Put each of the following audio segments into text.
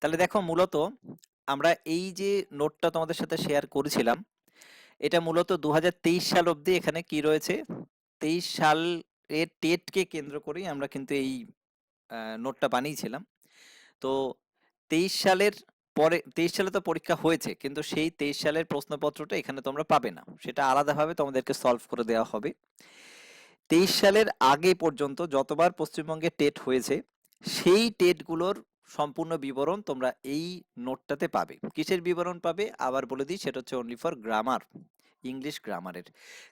তাহলে দেখো মূলত আমরা এই যে নোটটা তোমাদের সাথে শেয়ার করেছিলাম, এটা মূলত 2023 সাল অবধি এখানে কি রয়েছে, 23 সালের টেটকে কেন্দ্র করেই আমরা কিন্তু এই নোটটা বানিয়েছিলাম। তো 23 সালের পরে 23 সালে তো পরীক্ষা হয়েছে, কিন্তু সেই 23 সালের প্রশ্নপত্রটা এখানে তোমরা পাবে না, সেটা আলাদাভাবে তোমাদেরকে সলভ করে দেওয়া হবে। 23 সালের আগে পর্যন্ত যতবার পশ্চিমবঙ্গে টেট হয়েছে সেই টেটগুলোর সম্পূর্ণ বিবরণ তোমরা এই নোটটাতে পাবে। কিসের বিবরণ পাবে আবার বলে দিই, সেটা হচ্ছে অনলি ফর গ্রামার, ইংলিশ গ্রামারের।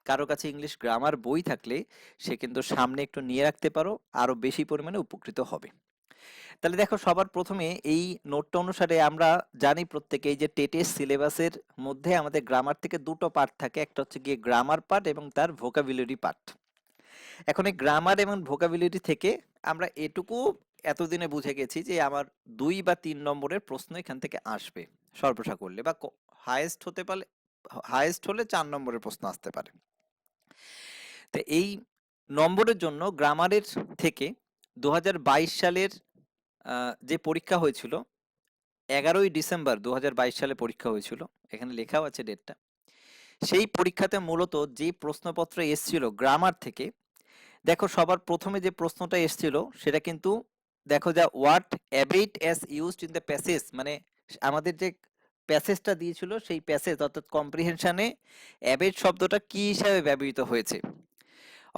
কারো কাছে ইংলিশ গ্রামার বই থাকলে সে কিন্তু সামনে একটু নিয়ে রাখতে পারো, আরো বেশি পরিমাণে উপকৃত হবে। তাহলে দেখো সবার প্রথমে এই নোটটা অনুসারে আমরা জানি প্রত্যেকে এই যে টেটের সিলেবাসের মধ্যে আমাদের গ্রামার থেকে দুটো পার্ট থাকে, একটা হচ্ছে গিয়ে গ্রামার পার্ট এবং তার ভোকাবুলারি পার্ট। এখন এই গ্রামার এবং ভোকাবুলারি থেকে আমরা এটুকু এতদিনে বুঝে গেছি যে আমার 2 বা 3 নম্বরের প্রশ্ন এখান থেকে আসবে সর্বসা করলে, বা হাইয়েস্ট হতে পারে, হাইয়েস্ট হলে 4 নম্বরের প্রশ্ন আসতে পারে। তো এই নম্বরের জন্য গ্রামারের থেকে 2022 সালের যে পরীক্ষা হয়েছিল, 11ই ডিসেম্বর 2022 সালে পরীক্ষা হয়েছিল, এখানে লেখাও আছে ডেটটা। সেই পরীক্ষাতে মূলত যে প্রশ্নপত্র এসেছিল গ্রামার থেকে, দেখো সবার প্রথমে যে প্রশ্নটা এসেছিল সেটা কিন্তু দেখো, যা what abet as used in the passage, মানে আমাদের যে প্যাসেজটা দিয়েছিল সেই প্যাসেজ অর্থাৎ কম্প্রিহেনশনে অ্যাবেট শব্দটা কি হিসাবে ব্যবহৃত হয়েছে,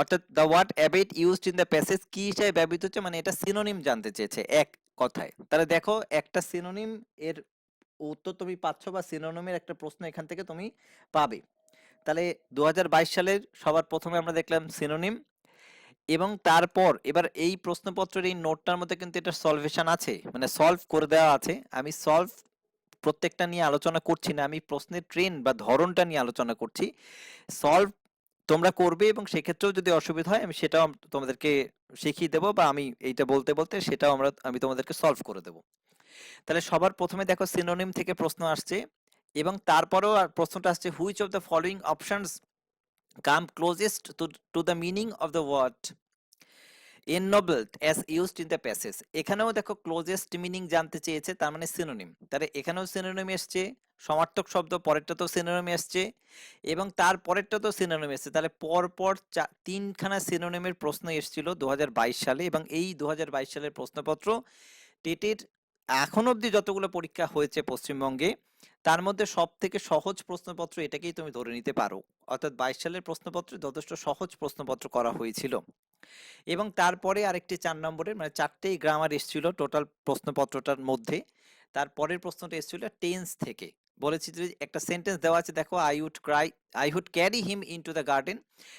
অর্থাৎ the what abet used in the passage কি হিসাবে ব্যবহৃত হচ্ছে, মানে এটা সিনোনিম জানতে চেয়েছে এক কথায়। তাহলে দেখো একটা সিনোনিম এর উত্তর তুমি পাচ্ছ, বা সিনোনিমের একটা প্রশ্ন এখান থেকে তুমি পাবে। তাহলে 2022 সালের সবার প্রথমে আমরা দেখলাম সিনোনিম, এবং তারপর এবার এই প্রশ্নপত্রের এই নোটটার মধ্যে কিন্তু এটা সলভেশন আছে, মানে সলভ করে দেওয়া আছে। আমি সলভ প্রত্যেকটা নিয়ে আলোচনা করছি না, আমি প্রশ্নের ট্রেন বা ধরনটা নিয়ে আলোচনা করছি। সলভ তোমরা করবে এবং সেক্ষেত্রেও যদি অসুবিধা হয় আমি সেটাও তোমাদেরকে শিখিয়ে দেবো, বা আমি এইটা বলতে বলতে সেটাও আমি তোমাদেরকে সলভ করে দেবো। তাহলে সবার প্রথমে দেখো সিনোনিম থেকে প্রশ্ন আসছে, এবং তারপরেও প্রশ্নটা আসছে which of the following options come closest to the meaning of the word ennobled as used in the passage। এখানেও দেখো ক্লোজেস্ট মিনিং জানতে চেয়েছে, তার মানে সিনোনিম। তাহলে এখানেও সিনোনিম এসছে, সমার্থক শব্দ পরেরটা তো সিনোনিম এসছে, এবং তার পরেরটা তো সিনোনিম এসছে। তাহলে পরপর তিনখানা সিনোনিমের প্রশ্ন এসেছিল 2022 সালে, এবং এই 2022 সালের প্রশ্নপত্র টেটের এখন অবধি যতগুলো পরীক্ষা হয়েছে পশ্চিমবঙ্গে তার মধ্যে সব থেকে সহজ প্রশ্নপত্র এটাকেই তুমি ধরে নিতে পারো, অর্থাৎ 22 সালের প্রশ্নপত্র যথেষ্ট সহজ প্রশ্নপত্র করা হয়েছিল। এবং তারপরে আরেকটি 4 নম্বরের, মানে 4টেই গ্রামার এসেছিল টোটাল প্রশ্নপত্রটার মধ্যে। তারপরের প্রশ্নটা এসেছিল টেন্স থেকে। বলেছি যে একটা সেন্টেন্স দেওয়া আছে, দেখো I would carry him into the garden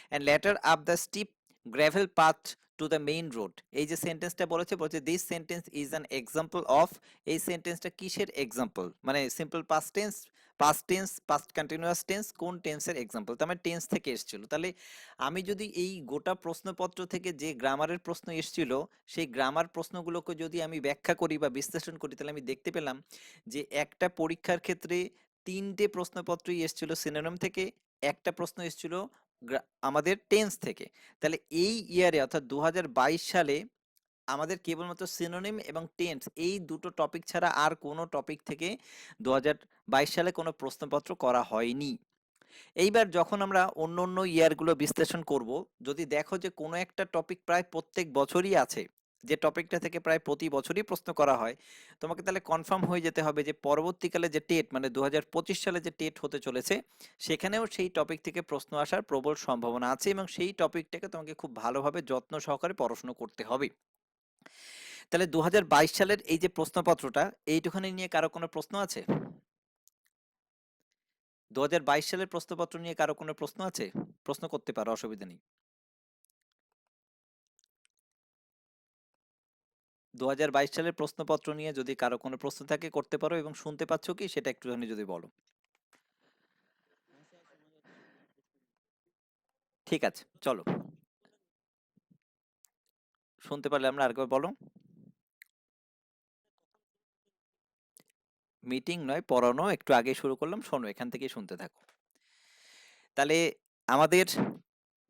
and later up the steep gravel path to the main road. এই যে সেন্টেন্সটা বলছে this sentence is an example of. এই সেন্টেন্সটা কিসের এক্সাম্পল, মানে simple past tense, past tense, past continuous tense, কোন টেন্সের এক্সাম্পল, তার মানে টেন্স থেকে এসেছিল। তাহলে আমি যদি এই গোটা প্রশ্নপত্র থেকে যে গ্রামারের প্রশ্ন এসেছিল সেই গ্রামার প্রশ্নগুলোকে যদি আমি ব্যাখ্যা করি বা বিশ্লেষণ করি, তাহলে আমি দেখতে পেলাম যে একটা পরীক্ষার ক্ষেত্রে 3টে প্রশ্নপত্রই এসেছিল সিনোনিম থেকে, একটা প্রশ্ন এসেছিল আমাদের টেন্স থেকে। তাহলে এই ইয়ারে অর্থাৎ 2022 সালে আমাদের কেবলমাত্র সিনোনিম এবং টেন্স এই দুটো টপিক ছাড়া আর কোনো টপিক থেকে 2022 সালে কোনো প্রশ্নপত্র করা হয়নি। এইবার যখন আমরা অন্য অন্য ইয়ারগুলো বিশ্লেষণ করব, যদি দেখো যে কোনো একটা টপিক প্রায় প্রত্যেক বছরই আছে, যে টপিকটা থেকে প্রায় প্রতি বছরই প্রশ্ন করা হয়, তোমাকে তাহলে কনফার্ম হয়ে যেতে হবে যে পরবর্তীকালে যে টেট, মানে 2025 সালে যে টেট হতে চলেছে সেখানেও সেই টপিক থেকে প্রশ্ন আসার প্রবল সম্ভাবনা আছে, এবং সেই টপিকটাকে তোমাকে খুব ভালোভাবে যত্ন সহকারে পড়াশোনা করতে হবে। তাহলে 2022 সালের এই যে প্রশ্নপত্রটা, এইটুখানি নিয়ে কারো কোনো প্রশ্ন আছে? 2022 সালের প্রশ্নপত্র নিয়ে কারো কোনো প্রশ্ন আছে? প্রশ্ন করতে পারো, অসুবিধা নেই। 2022 সালের প্রশ্নপত্র নিয়ে যদি কারো কোনো প্রশ্ন থাকে করতে পারো, এবং শুনতে পাচ্ছ কি সেটা একটুখানি যদি বলো। ঠিক আছে, চলো, শুনতে পারলে আমরা আরেকবার বলো। মিটিং নয়, পড়ানো, একটু আগে শুরু করলাম, শোনো এখান থেকেই শুনতে থাকো। তাহলে আমাদের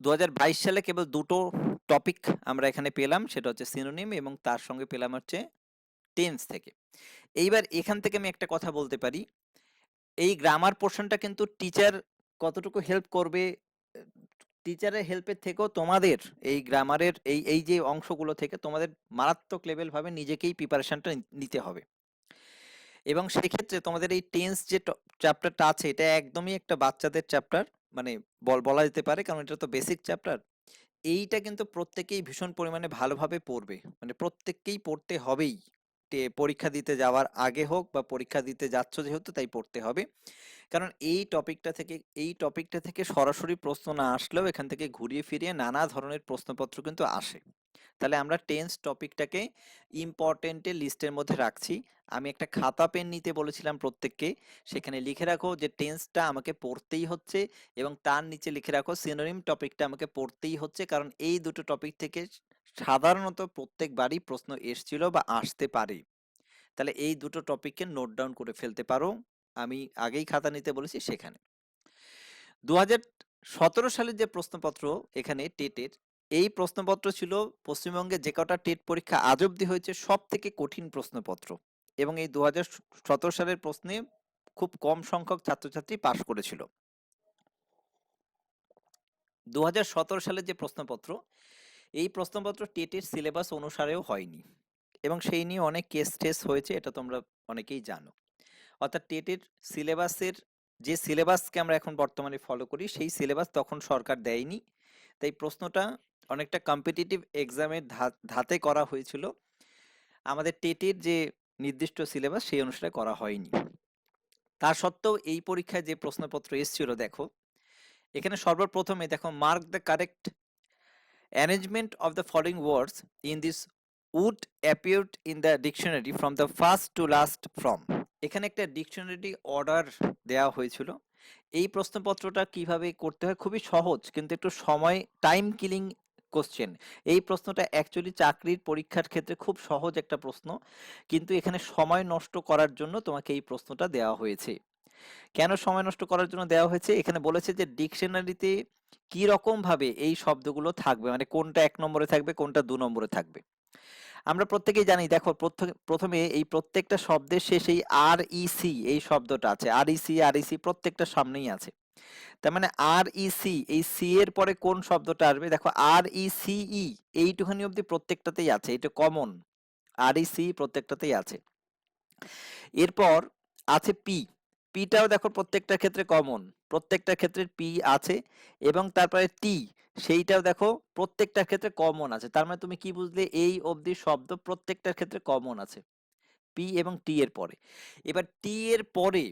2022 সালে কেবল দুটো টপিক আমরা এখানে পেলাম, সেটা হচ্ছে সিনোনিম এবং তার সঙ্গে পেলাম হচ্ছে টেন্স থেকে। এইবার এখান থেকে আমি একটা কথা বলতে পারি, এই গ্রামার পোর্শনটা কিন্তু টিচার কতটুকু হেল্প করবে, টিচারের হেল্পের থেকেও তোমাদের এই গ্রামারের এই যে অংশগুলো থেকে তোমাদের মারাত্মক লেভেল ভাবে নিজেকেই প্রিপারেশনটা নিতে হবে। এবং সেক্ষেত্রে তোমাদের এই টেন্স যে চ্যাপ্টারটা আছে, এটা একদমই একটা বাচ্চাদের চ্যাপ্টার, মানে বলা যেতে পারে, কারণ এটা তো বেসিক চ্যাপ্টার। এইটা কিন্তু প্রত্যেকেই ভীষণ পরিমাণে ভালোভাবে পড়বে, মানে প্রত্যেককেই পড়তে হবেই। পরীক্ষা দিতে যাওয়ার আগে হোক বা পরীক্ষা দিতে যাচ্ছ যেহেতু, তাই পড়তে হবে। কারণ এই টপিকটা থেকে সরাসরি প্রশ্ন না আসলেও এখান থেকে ঘুরিয়ে ফিরিয়ে নানা ধরনের প্রশ্নপত্র কিন্তু আসে। তাহলে আমরা টেন্স টপিকটাকে ইম্পর্টেন্টের লিস্টের মধ্যে রাখছি। আমি একটা খাতা পেন নিতে বলেছিলাম প্রত্যেককে, সেখানে লিখে রাখো যে টেন্সটা আমাকে পড়তেই হচ্ছে, এবং তার নিচে লিখে রাখো সিনোনিম টপিকটা আমাকে পড়তেই হচ্ছে, কারণ এই দুটো টপিক থেকে সাধারণত প্রত্যেকবারই প্রশ্ন এসছিল বা আসতে পারে। তাহলে এই দুটো টপিককে নোট ডাউন করে ফেলতে পারো, আমি আগেই খাতা নিতে বলেছি সেখানে। 2017 সালের যে প্রশ্নপত্র এখানে টেটের, এই প্রশ্নপত্র ছিল পশ্চিমবঙ্গে যে কটা টেট পরীক্ষা আজ অব্দি হয়েছে সব থেকে কঠিন প্রশ্নপত্র, এবং এই 2017 সালের প্রশ্নে খুব কম সংখ্যক ছাত্রছাত্রী পাশ করেছিল। 2017 সালের যে প্রশ্নপত্র, এই প্রশ্নপত্র টেটের সিলেবাস অনুসারেও হয়নি, এবং সেই নিয়ে অনেক কেস টেস হয়েছে, এটা তোমরা অনেকেই জানো। অর্থাৎ টেটের সিলেবাসের যে সিলেবাসকে আমরা এখন বর্তমানে ফলো করি, সেই সিলেবাস তখন সরকার দেয়নি, তাই প্রশ্নটা অনেকটা কম্পিটিটিভ এক্সামের ধাতে করা হয়েছিল। আমাদের টেটের যে নির্দিষ্ট সিলেবাস সেই অনুসারে করা হয়নি। তা সত্ত্বেও এই পরীক্ষায় যে প্রশ্নপত্র এসেছিল দেখো, এখানে সর্বপ্রথমে দেখো, mark the correct arrangement of the following words in this would appeared in the dictionary from the first to last from। এখানে একটা ডিকশনারি অর্ডার দেওয়া হয়েছিল। এই প্রশ্নপত্রটা কিভাবে করতে হয়, খুবই সহজ, কিন্তু একটু সময় টাইম কিলিং কোশ্চেন। এই প্রশ্নটা অ্যাকচুয়ালি চাকরির পরীক্ষার ক্ষেত্রে খুব সহজ একটা প্রশ্ন, কিন্তু এখানে সময় নষ্ট করার জন্য তোমাকে এই প্রশ্নটা দেওয়া হয়েছে। কেন সময় নষ্ট করার জন্য দেওয়া হয়েছে, এখানে বলেছে যে ডিকশনারিতে কি রকম ভাবে এই শব্দগুলো থাকবে, মানে কোনটা 1 নম্বরে থাকবে কোনটা 2 নম্বরে থাকবে। আমরা প্রত্যেকেই জানি, দেখো প্রথমে এই প্রত্যেকটা শব্দের শেষেই আর ই সি এই শব্দটা আছে, আর ই সি প্রত্যেকটা সামনেই আছে। তার মানে আর ই সি, এই সি এর পরে কোন শব্দটা আসবে, দেখো আর ই সি ই এইটুখানি অবধি প্রত্যেকটাতেই আছে, এটা কমন, আর ই সি প্রত্যেকটাতেই আছে। এরপর আছে পি, পিটাও দেখো প্রত্যেকটা ক্ষেত্রে কমন, প্রত্যেকটা ক্ষেত্রে পি আছে, এবং তারপরে টি, সেইটাও দেখো প্রত্যেকটার ক্ষেত্রে কমন আছে। তার মানে তুমি কি বুঝলে, এই অবধি শব্দ প্রত্যেকটার ক্ষেত্রে কমন আছে পি এবং টি এর পরে। এবার টি এর পরে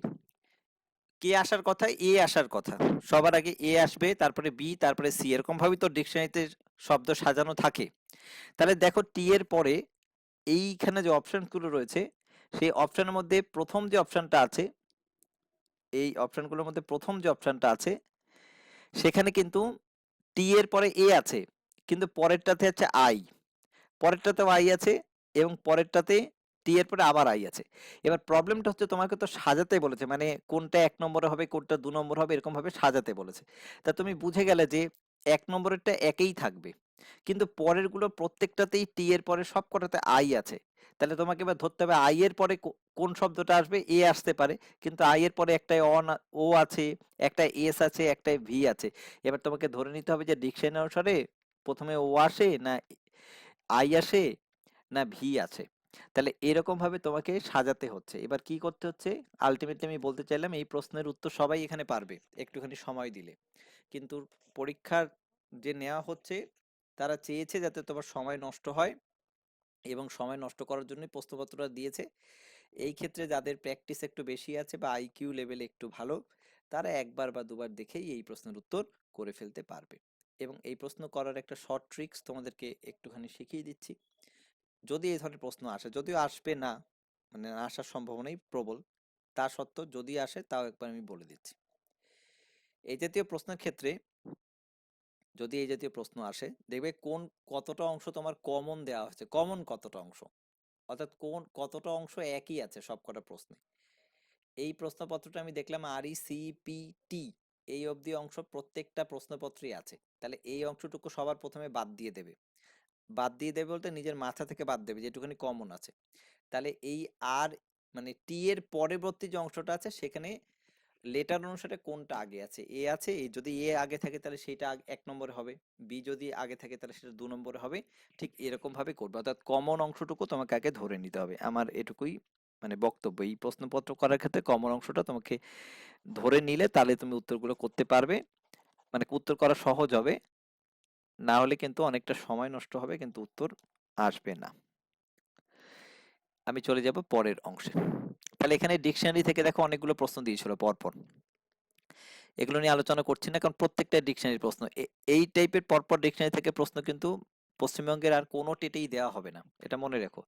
কে আসার কথা, এ আসার কথা, সবার আগে এ আসবে, তারপরে বি, তারপরে সি, এরকম ভাবেই তো ডিকশনারিতে শব্দ সাজানো থাকে। তাহলে দেখো টি এর পরে এইখানে যে অপশনগুলো রয়েছে, সেই অপশনের মধ্যে প্রথম যে অপশনটা আছে, এই অপশনগুলোর মধ্যে প্রথম যে অপশনটা আছে, সেখানে কিন্তু টি এর পরে এ আছে, কিন্তু পরেরটাতে আছে আই, পরেরটাতেও আই আছে, এবং পরেরটাতে টি এর পরে আবার আই আছে। এবার প্রবলেমটা হচ্ছে, তোমাকে তো সাজাতে বলেছে, মানে কোনটা 1 নম্বরে হবে কোনটা 2 নম্বর হবে এরকম ভাবে সাজাতে বলেছে। তা তুমি বুঝে গেলে যে 1 নম্বরেরটা একেই থাকবে, কিন্তু পরের গুলো প্রত্যেকটাতেই টি এর পরে সবকটাতে আই আছে। তাহলে তোমাকে এবার ধরতে হবে আই এর পরে কোন শব্দটা আসবে, এ আসতে পারে, কিন্তু আই এর পরে একটাই ও আছে, একটা এস আছে, একটা ভি আছে। এবার তোমাকে ধরে নিতে হবে যে ডিকশনারি অনুসারে প্রথমে ও আসে না আই আসে না ভি আছে। তাহলে এরকম ভাবে তোমাকে সাজাতে হচ্ছে। এবার কি করতে হচ্ছে, আলটিমেটলি আমি বলতে চাইলাম এই প্রশ্নের উত্তর সবাই এখানে পারবে একটুখানি সময় দিলে, কিন্তু পরীক্ষার যে নেওয়া হচ্ছে তারা চেয়েছে যাতে তোমার সময় নষ্ট হয়, এবং সময় নষ্ট করার জন্যই প্রশ্নপত্রটা দিয়েছে। এই ক্ষেত্রে যাদের প্র্যাকটিস একটু বেশি আছে বা আইকিউ লেভেল একটু ভালো, তারা একবার বা দুবার দেখেই এই প্রশ্নের উত্তর করে ফেলতে পারবে। এবং এই প্রশ্ন করার একটা শর্ট ট্রিক্স তোমাদেরকে একটুখানি শিখিয়ে দিচ্ছি। যদি এই ধরনের প্রশ্ন আসে, যদিও আসবে না, মানে আসার সম্ভাবনাই প্রবল, তা সত্ত্বেও যদি আসে তাও একবার আমি বলে দিচ্ছি। এই জাতীয় প্রশ্নের ক্ষেত্রে যদি এই জাতীয় প্রশ্ন আসে, দেখবে কতটা অংশ তোমার কমন দেওয়া হয়েছে, কমন কতটা অংশ, অর্থাৎ কতটা অংশ একই আছে সবকটা প্রশ্নে। এই প্রশ্নপত্রটা আমি দেখলাম আর ই সি পি টি এই অবধি অংশ প্রত্যেকটা প্রশ্নপত্রই আছে, তাহলে এই অংশটুকু সবার প্রথমে বাদ দিয়ে দেবে। বাদ দিয়ে দেবে বলতে নিজের মাথা থেকে বাদ দেবে যেটুকুনি কমন আছে। তাহলে এই আর মানে টি এর পরবর্তী যে অংশটা আছে সেখানে লেটার অনুসারে কোনটা আগে আছে, এ আছে, যদি এ আগে থাকে তাহলে সেটা এক নম্বরে হবে, বি যদি আগে থাকে তাহলে সেটা 2 নম্বরে হবে। ঠিক এরকম ভাবে করবে, অর্থাৎ কমন অংশটুকু তোমাকে আগে ধরে নিতে হবে। আমার এটুকুই মানে বক্তব্য, এই প্রশ্নপত্র করার ক্ষেত্রে কমন অংশটা তোমাকে ধরে নিলে তাহলে তুমি উত্তরগুলো করতে পারবে, মানে উত্তর করা সহজ হবে। না হলে কিন্তু অনেকটা সময় নষ্ট হবে, কিন্তু উত্তর আসবে না। আমি চলে যাব পরের অংশে। তাহলে এখানে ডিকশনারি থেকে দেখো অনেকগুলো প্রশ্ন দিয়েছিল পরপর, এগুলো নিয়ে আলোচনা করছি না কারণ প্রত্যেকটা ডিকশনারি প্রশ্ন। এই টাইপের পরপর ডিকশনারি থেকে প্রশ্ন কিন্তু পশ্চিমবঙ্গের আর কোনো টেটেই দেওয়া হবে না, এটা মনে রেখো।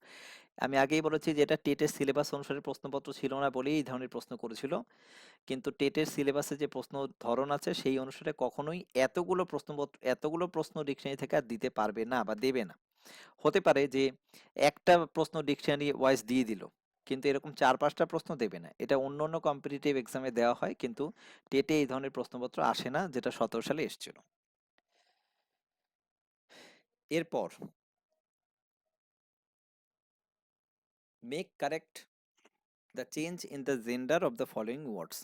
আমি আগেই বলেছি যে এটা টেটের সিলেবাস অনুসারে প্রশ্নপত্র ছিল না বলেই এই ধরনের প্রশ্ন করেছিল, কিন্তু টেটের সিলেবাসে যে প্রশ্ন ধরন আছে সেই অনুসারে কখনোই এতগুলো প্রশ্ন ডিকশনারি থেকে আর দিতে পারবে না বা দেবে না। হতে পারে যে একটা প্রশ্ন ডিকশনারি ওয়াইজ দিয়ে দিল, কিন্তু এরকম 4-5টা প্রশ্ন দেবে না। এটা অন্য অন্য কম্পিটিটিভ এক্সামে দেওয়া হয়, কিন্তু টেটে এই ধরনের প্রশ্নপত্র আসে না, যেটা 17 সালে এসেছিল। এরপর make correct the change in the gender of the following words.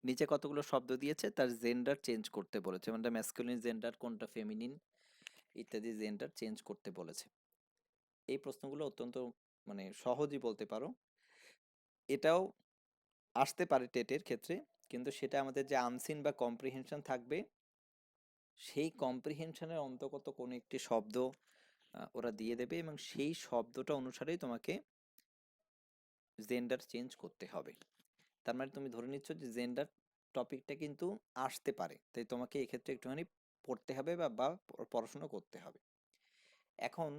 নিচে কতগুলো শব্দ দিয়েছে, তার জেন্ডার চেঞ্জ করতে বলেছে, মানে ম্যাসকুলিন জেন্ডার কোনটা, ফেমিনিন ইত্যাদি জেন্ডার চেঞ্জ করতে বলেছে। এই প্রশ্নগুলো অত্যন্ত মানে সহজই বলতে পারো, এটাও আসতে পারে টেটের ক্ষেত্রে, কিন্তু সেটা আমাদের যে আনসিন বা কম্প্রিহেনশন থাকবে, সেই কম্প্রিহেনশনের অন্তর্গত কোনো একটি শব্দ ওরা দিয়ে দেবে এবং সেই শব্দটা অনুসারেই তোমাকে জেন্ডার চেঞ্জ করতে হবে। তার মানে তুমি ধরে নিচ্ছ যে জেন্ডার টপিকটা কিন্তু আসতে পারে, তাই তোমাকে এক্ষেত্রে একটুখানি পড়তে হবে বা পড়াশোনা করতে হবে। এখন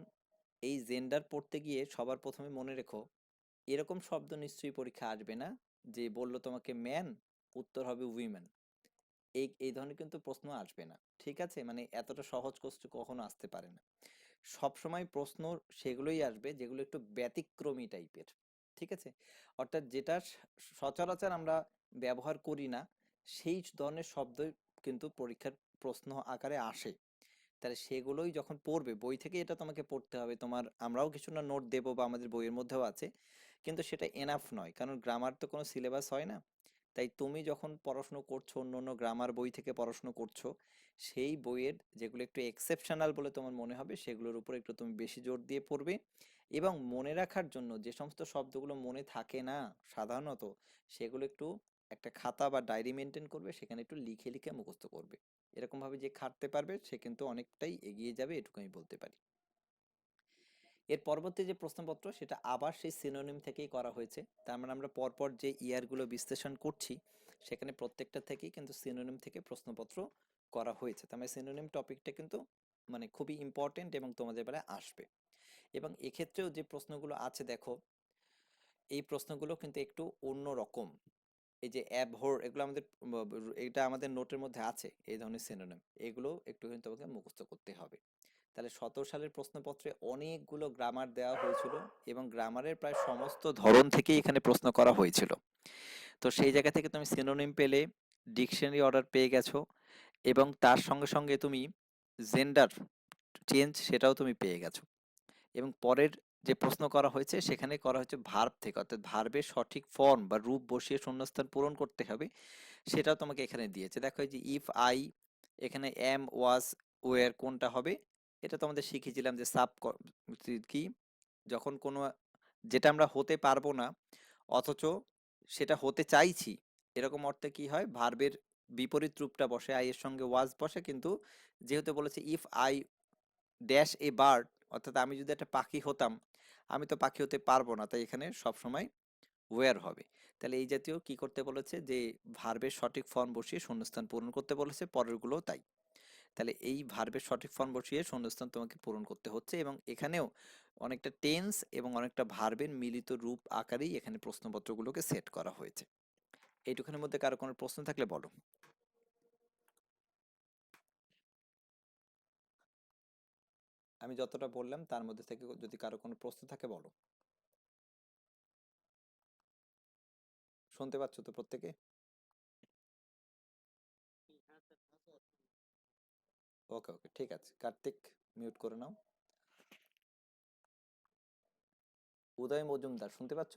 এই জেন্ডার পড়তে গিয়ে সবার প্রথমে মনে রেখো, এরকম শব্দ নিশ্চয়ই পরীক্ষা আসবে না যে বললো তোমাকে ম্যান, উত্তর হবে উইমেন। এই এই ধরনের কিন্তু প্রশ্ন আসবে না, ঠিক আছে? মানে এতটা সহজ কোশ্চেন কখনো আসতে পারে না। সব সময় প্রশ্ন সেগুলোই আসবে যেগুলো একটু ব্যতিক্রমী টাইপের, ঠিক আছে? অর্থাৎ যেটা সচরাচর আমরা ব্যবহার করি না, সেই ধরনের শব্দই কিন্তু পরীক্ষার প্রশ্ন আকারে আসে। তাহলে সেগুলোই যখন পড়বে, বই থেকে এটা তোমাকে পড়তে হবে, তোমার আমরাও কিছু না নোট দেবো বা আমাদের বইয়ের মধ্যেও আছে, কিন্তু সেটা এনাফ নয়, কারণ গ্রামার তো কোনো সিলেবাস হয় না। তাই তুমি যখন পড়াশুনো করছো, অন্য অন্য গ্রামার বই থেকে পড়াশুনো করছো, সেই বইয়ের যেগুলো একটু এক্সেপশনাল বলে তোমার মনে হবে সেগুলোর উপর একটু তুমি বেশি জোর দিয়ে পড়বে। এবং মনে রাখার জন্য যে সমস্ত শব্দগুলো মনে থাকে না সাধারণত, সেগুলো একটু একটা খাতা বা ডায়েরি মেনটেন করবে, সেখানে একটু লিখে লিখে মুখস্থ করবে। এরকম ভাবে যে খাটতে পারবে সে কিন্তু অনেকটাই এগিয়ে যাবে, এটুকু আমি বলতে পারি। এর পরবর্তী যে প্রশ্নপত্র সেটা আবার সেই সিনোনিম থেকেই করা হয়েছে, তার মানে আমরা পরপর যে ইয়ারগুলো বিশ্লেষণ করছি সেখানে প্রত্যেকটা থেকেই কিন্তু সিনোনিম থেকে প্রশ্নপত্র করা হয়েছে। তার মানে সিনোনিম টপিকটা কিন্তু মানে খুবই ইম্পর্টেন্ট এবং তোমাদের বেলায় আসবে। এবং এক্ষেত্রেও যে প্রশ্নগুলো আছে দেখো, এই প্রশ্নগুলো কিন্তু একটু অন্য রকম। এই যে অ্যাবহর, এগুলো আমাদের এটা আমাদের নোটের মধ্যে আছে, এই ধরনের সিনোনিম এগুলো একটু কিন্তু তোমাকে মুখস্থ করতে হবে। তাহলে 17 সালের প্রশ্নপত্রে অনেকগুলো গ্রামার দেওয়া হয়েছিল এবং গ্রামারের প্রায় সমস্ত ধরন থেকেই এখানে প্রশ্ন করা হয়েছিল। তো সেই জায়গা থেকে তুমি সিনোনিম পেলে, ডিকশনারি অর্ডার পেয়ে গেছো, এবং তার সঙ্গে সঙ্গে তুমি জেন্ডার চেঞ্জ সেটাও তুমি পেয়ে গেছো। এবং পরের যে প্রশ্ন করা হয়েছে সেখানে করা হয়েছে ভার্ব থেকে, অর্থাৎ ভার্বের সঠিক ফর্ম বা রূপ বসিয়ে শূন্যস্থান পূরণ করতে হবে, সেটাও তোমাকে এখানে দিয়েছে। দেখো এই যে ইফ আই, এখানে এম ওয়াজ ওয়ার কোনটা হবে, এটা তো আমাদের শিখেছিলাম যে সাব কি, যখন কোনো যেটা আমরা হতে পারবো না অথচ সেটা হতে চাইছি, এরকম অর্থে কি হয়, ভার্বের বিপরীত রূপটা বসে, আই এর সঙ্গে ওয়াজ বসে, কিন্তু যেহেতু বলেছে if I dash a bird, অর্থাৎ আমি যদি একটা পাখি হতাম, আমি তো পাখি হতে পারবো না, তাই এখানে সবসময় ওয়্যার হবে। তাহলে এই জাতীয় কি করতে বলেছে, যে ভার্বের সঠিক ফর্ম বসিয়ে শূন্যস্থান পূরণ করতে বলেছে, পরেরগুলো তাই। তাহলে এই ভার্বের সঠিক ফর্ম বসিয়ে শূন্যস্থান তোমাকে পূরণ করতে হচ্ছে, এবং এখানেও অনেকটা টেন্স এবং অনেকটা ভার্বের মিলিত রূপ আকারেই এখানে প্রশ্নপত্রগুলোকে সেট করা হয়েছে। এইটুখানের মধ্যে কারো কোনো প্রশ্ন থাকলে বলো। আমি যতটা বললাম তার মধ্যে থেকে যদি কারো কোনো প্রশ্ন থাকে বলো। শুনতে পাচ্ছ তো প্রত্যেকে? ওকে ওকে, ঠিক আছে, কার্তিক মিউট করে নাও। উদয় মজুমদার, শুনতে পাচ্ছ?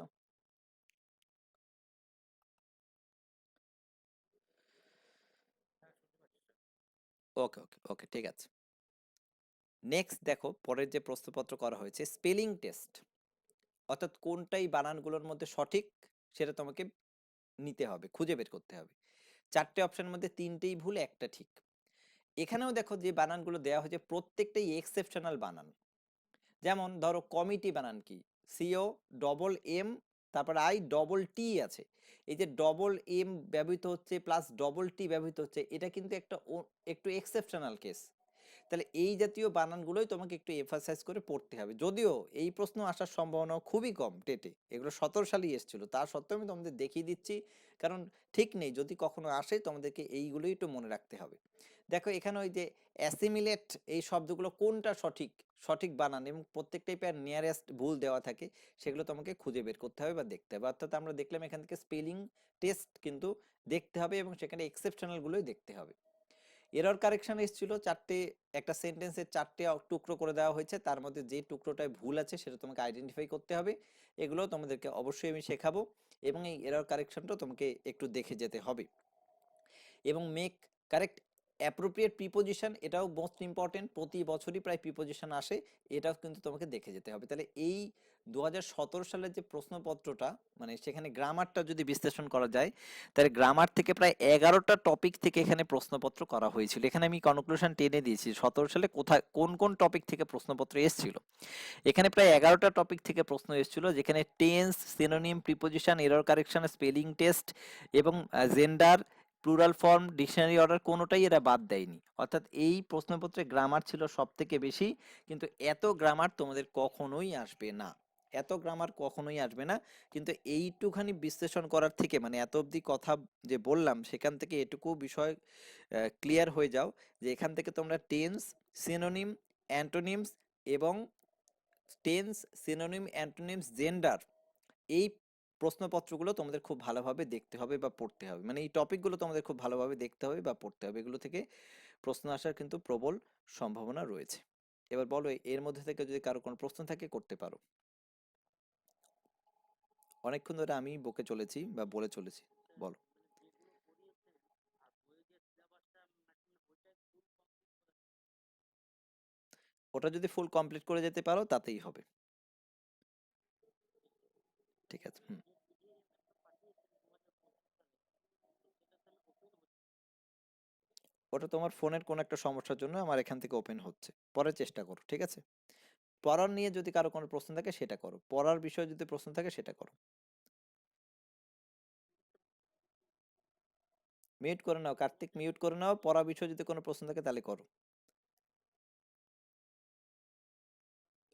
ওকে ওকে ওকে, ঠিক আছে। নেক্সট দেখো, পরের যে প্রশ্নপত্র করা হয়েছে স্পেলিং টেস্ট, অর্থাৎ কোনটাই বানানগুলোর মধ্যে সঠিক সেটা তোমাকে নিতে হবে, খুঁজে বের করতে হবে। 4টে অপশনের মধ্যে 3টেই ভুল, একটা ঠিক। এখানেও দেখো যে বানানগুলো দেওয়া হয়েছে প্রত্যেকটাই এক্সেপশনাল বানান। যেমন ধরো কমিটি বানান কি, সিও ডবল এম তারপর আই ডবল টি আছে। এই যে ডবল এম ব্যবহৃত হচ্ছে প্লাস ডবল টি ব্যবহৃত হচ্ছে, এটা কিন্তু একটু এক্সেপশনাল কেস। তাহলে এই জাতীয় বানানগুলোই তোমাকে একটু এমফাসাইজ করে পড়তে হবে। যদিও এই প্রশ্ন আসার সম্ভাবনা খুবই কম টেটে, এগুলো 17 সালেই এসেছিল, তা সত্ত্বেও আমি তোমাদের দেখিয়ে দিচ্ছি, কারণ ঠিক নেই, যদি কখনো আসে তোমাদেরকে এইগুলোই একটু মনে রাখতে হবে। দেখো এখানে ওই যে অ্যাসিমিলেট এই শব্দগুলো কোনটা সঠিক সঠিক বানান, এবং প্রত্যেকটাই প্রায় নিয়ারেস্ট ভুল দেওয়া থাকে, সেগুলো তোমাকে খুঁজে বের করতে হবে বা দেখতে হবে। অর্থাৎ আমরা দেখলাম এখান থেকে স্পেলিং টেস্ট কিন্তু দেখতে হবে এবং সেখানে এক্সেপশনাল গুলোই দেখতে হবে। এরর কারেকশন এসেছিল 4টে, একটা সেন্টেন্সের 4টে টুকরো করে দেওয়া হয়েছে, তার মধ্যে যে টুকরোটায় ভুল আছে সেটা তোমাকে আইডেন্টিফাই করতে হবে। এগুলো তোমাদেরকে অবশ্যই আমি শেখাবো, এবং এই এরর কারেকশনটা তোমাকে একটু দেখে যেতে হবে। এবং মেক কারেক্ট অ্যাপ্রোপ্রিয়েট প্রিপোজিশন, এটাও মোস্ট ইম্পর্টেন্ট, প্রতি বছরই প্রায় প্রিপোজিশন আসে, এটাও কিন্তু তোমাকে দেখে যেতে হবে। তাহলে এই 2017 সালের যে প্রশ্নপত্রটা, মানে সেখানে গ্রামারটা যদি বিশ্লেষণ করা যায়, তাহলে গ্রামার থেকে প্রায় 11টা টপিক থেকে এখানে প্রশ্নপত্র করা হয়েছিল। এখানে আমি কনক্লুশন টেনে দিয়েছি 17 সালে কোথায় কোন কোন টপিক থেকে প্রশ্নপত্র এসেছিল। এখানে প্রায় 11টা টপিক থেকে প্রশ্ন এসেছিল, যেখানে tense, synonym, preposition, error correction, spelling test এবং gender, plural form, dictionary order কোনোটাই এরা বাদ দেয়নি। অর্থাৎ এই প্রশ্নপত্রে গ্রামার ছিল সব থেকে বেশি, কিন্তু এত গ্রামার তোমাদের কখনোই আসবে না, এত গ্রামার কখনোই আসবে না। কিন্তু এইটুখানি বিশ্লেষণ করার থেকে, মানে এত অবধি কথা যে বললাম সেখান থেকে এটুকু বিষয় ক্লিয়ার হয়ে যাও, যে এখান থেকে তোমরা টেন্স, সিনোনিম, অ্যান্টোনিমস এবং টেন্স, সিনোনিম, অ্যান্টোনিমস, জেন্ডার, এই প্রশ্নপত্রগুলো তোমাদের খুব ভালোভাবে দেখতে হবে বা পড়তে হবে, মানে এই টপিকগুলো তোমাদের খুব ভালোভাবে দেখতে হবে বা পড়তে হবে। এগুলো থেকে প্রশ্ন আসার কিন্তু প্রবল সম্ভাবনা রয়েছে। এবার বলো, এর মধ্যে থেকে যদি কারো কোনো প্রশ্ন থাকে করতে পারো। অনেকক্ষণ ধরে আমি বকে চলেছি বা বলে চলেছি, বলো। ওটা যদি ফুল কমপ্লিট করে যেতে পারো তাতেই হবে। ঠিক আছে, হুম। ওটা তোমার ফোনের কোন একটা সমস্যার জন্য আমার এখান থেকে ওপেন হচ্ছে, পরে চেষ্টা করো, ঠিক আছে? পড়ার নিয়ে যদি কারো কোনো প্রশ্ন থাকে সেটা করো, পড়ার বিষয়ে যদি প্রশ্ন থাকে সেটা করো। মিউট করে নাও কার্তিক, মিউট করে নাও, পড়া বিষয়ে যদি কোনো প্রশ্ন থাকে তাহলে করো।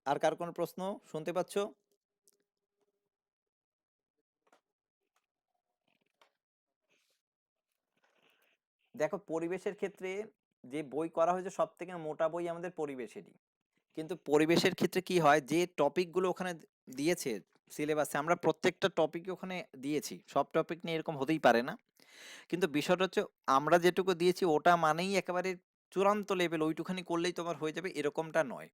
আর কার কোনো প্রশ্ন শুনতে পাচ্ছ? দেখো পরিবেশের ক্ষেত্রে যে বই করা হয়েছে সব থেকে মোটা বই আমাদের পরিবেশেরই, কিন্তু পরিবেশের ক্ষেত্রে কি হয়, যে টপিকগুলো ওখানে দিয়েছে সিলেবাসে, আমরা প্রত্যেকটা টপিক ওখানে দিয়েছি, সব টপিক নিয়ে এরকম হতেই পারে না। কিন্তু বিষয়টা হচ্ছে আমরা যেটুকু দিয়েছি ওটা মানেই একেবারে চূড়ান্ত লেভেল, ওইটুখানি করলেই তোমার হয়ে যাবে এরকমটা নয়।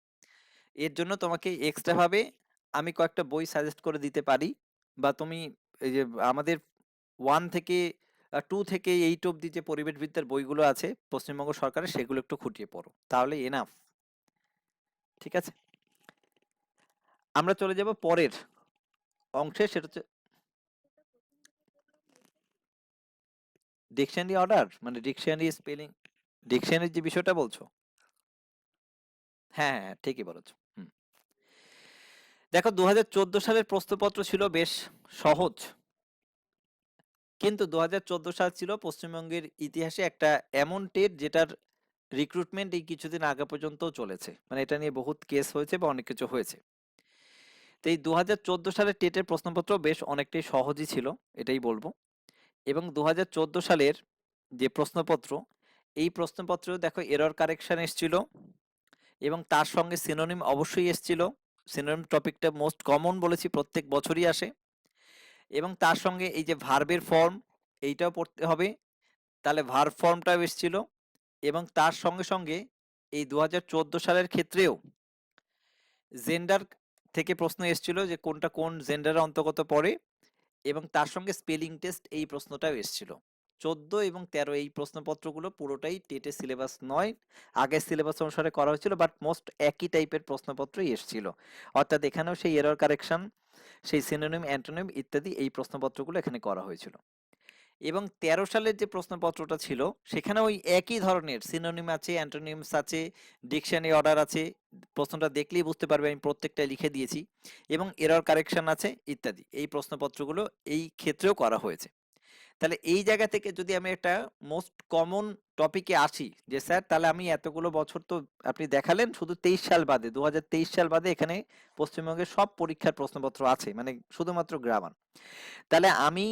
এর জন্য তোমাকে এক্সট্রা ভাবে আমি কয়েকটা বই সাজেস্ট করে দিতে পারি, বা তুমি এই যে আমাদের 1 থেকে 2 থেকে 8 অব্দি যে পরিবেশবিদ্যার বইগুলো আছে পশ্চিমবঙ্গ সরকারের, সেগুলো একটু খুঁটিয়ে পড়ো, তাহলে এনাফ। ঠিক আছে, আমরা চলে যাব পরের অংশে, সেটা হচ্ছে ডিকশনারি অর্ডার, মানে ডিকশনারি স্পেলিং, ডিকশনারির যে বিষয়টা বলছো। হ্যাঁ হ্যাঁ, ঠিকই বলেছো। হুম। দেখো 2014 সালের প্রশ্নপত্র ছিল বেশ সহজ, কিন্তু 2014 সাল ছিল পশ্চিমবঙ্গের ইতিহাসে একটা এমন টেট যেটার রিক্রুটমেন্ট এই কিছুদিন আগে পর্যন্ত চলেছে, মানে এটা নিয়ে বহুত কেস হয়েছে বা অনেক কিছু হয়েছে। তো এই 2014 সালের টেটের প্রশ্নপত্র বেশ অনেকটাই সহজই ছিল, এটাই বলবো। এবং 2014 সালের যে প্রশ্নপত্র, এই প্রশ্নপত্র দেখো এরর কারেকশন এসেছিল, এবং তার সঙ্গে সিনোনিম অবশ্যই এসেছিল। সিনোনিম টপিকটা মোস্ট কমন বলেছি, প্রত্যেক বছরই আসে। এবং তার সঙ্গে এই যে ভার্বের ফর্ম, এইটাও পড়তে হবে, তাহলে ভার্ব ফর্মটাও এসেছিল। এবং তার সঙ্গে সঙ্গে এই 2014 সালের ক্ষেত্রেও জেন্ডার থেকে প্রশ্ন এসেছিল যে কোনটা কোন জেন্ডারের অন্তর্গত পড়ে, এবং তার সঙ্গে স্পেলিং টেস্ট এই প্রশ্নটাও এসেছিল। 14 এবং 13 এই প্রশ্নপত্রগুলো পুরোটাই টেটের সিলেবাস নয়, আগের সিলেবাস অনুসারে করা হয়েছিল, বাট মোস্ট একই টাইপের প্রশ্নপত্রই এসেছিল। অর্থাৎ এখানেও সেই এরর কারেকশন, সেই সিনোনিম অ্যান্টোনিম ইত্যাদি এই প্রশ্নপত্রগুলো এখানে করা হয়েছিল। এবং 13 সালের যে প্রশ্নপত্রটা ছিল সেখানে ওই একই ধরনের সিনোনিম আছে, অ্যান্টোনিমস আছে, ডিকশনারি অর্ডার আছে। প্রশ্নটা দেখলেই বুঝতে পারবে আমি প্রত্যেকটা লিখে দিয়েছি, এবং এরর কারেকশন আছে ইত্যাদি। এই প্রশ্নপত্রগুলো এই ক্ষেত্রেও করা হয়েছে। তাহলে এই জায়গা থেকে যদি আমি একটা মোস্ট কমন টপিকে আসি, যে স্যার তাহলে আমি এতগুলো বছর তো আপনি দেখালেন, শুধু 23 সাল বাদে 2023 সাল বাদে এখানে পশ্চিমবঙ্গের সব পরীক্ষার প্রশ্নপত্র আছে, মানে শুধুমাত্র গ্রামার। তাহলে আমি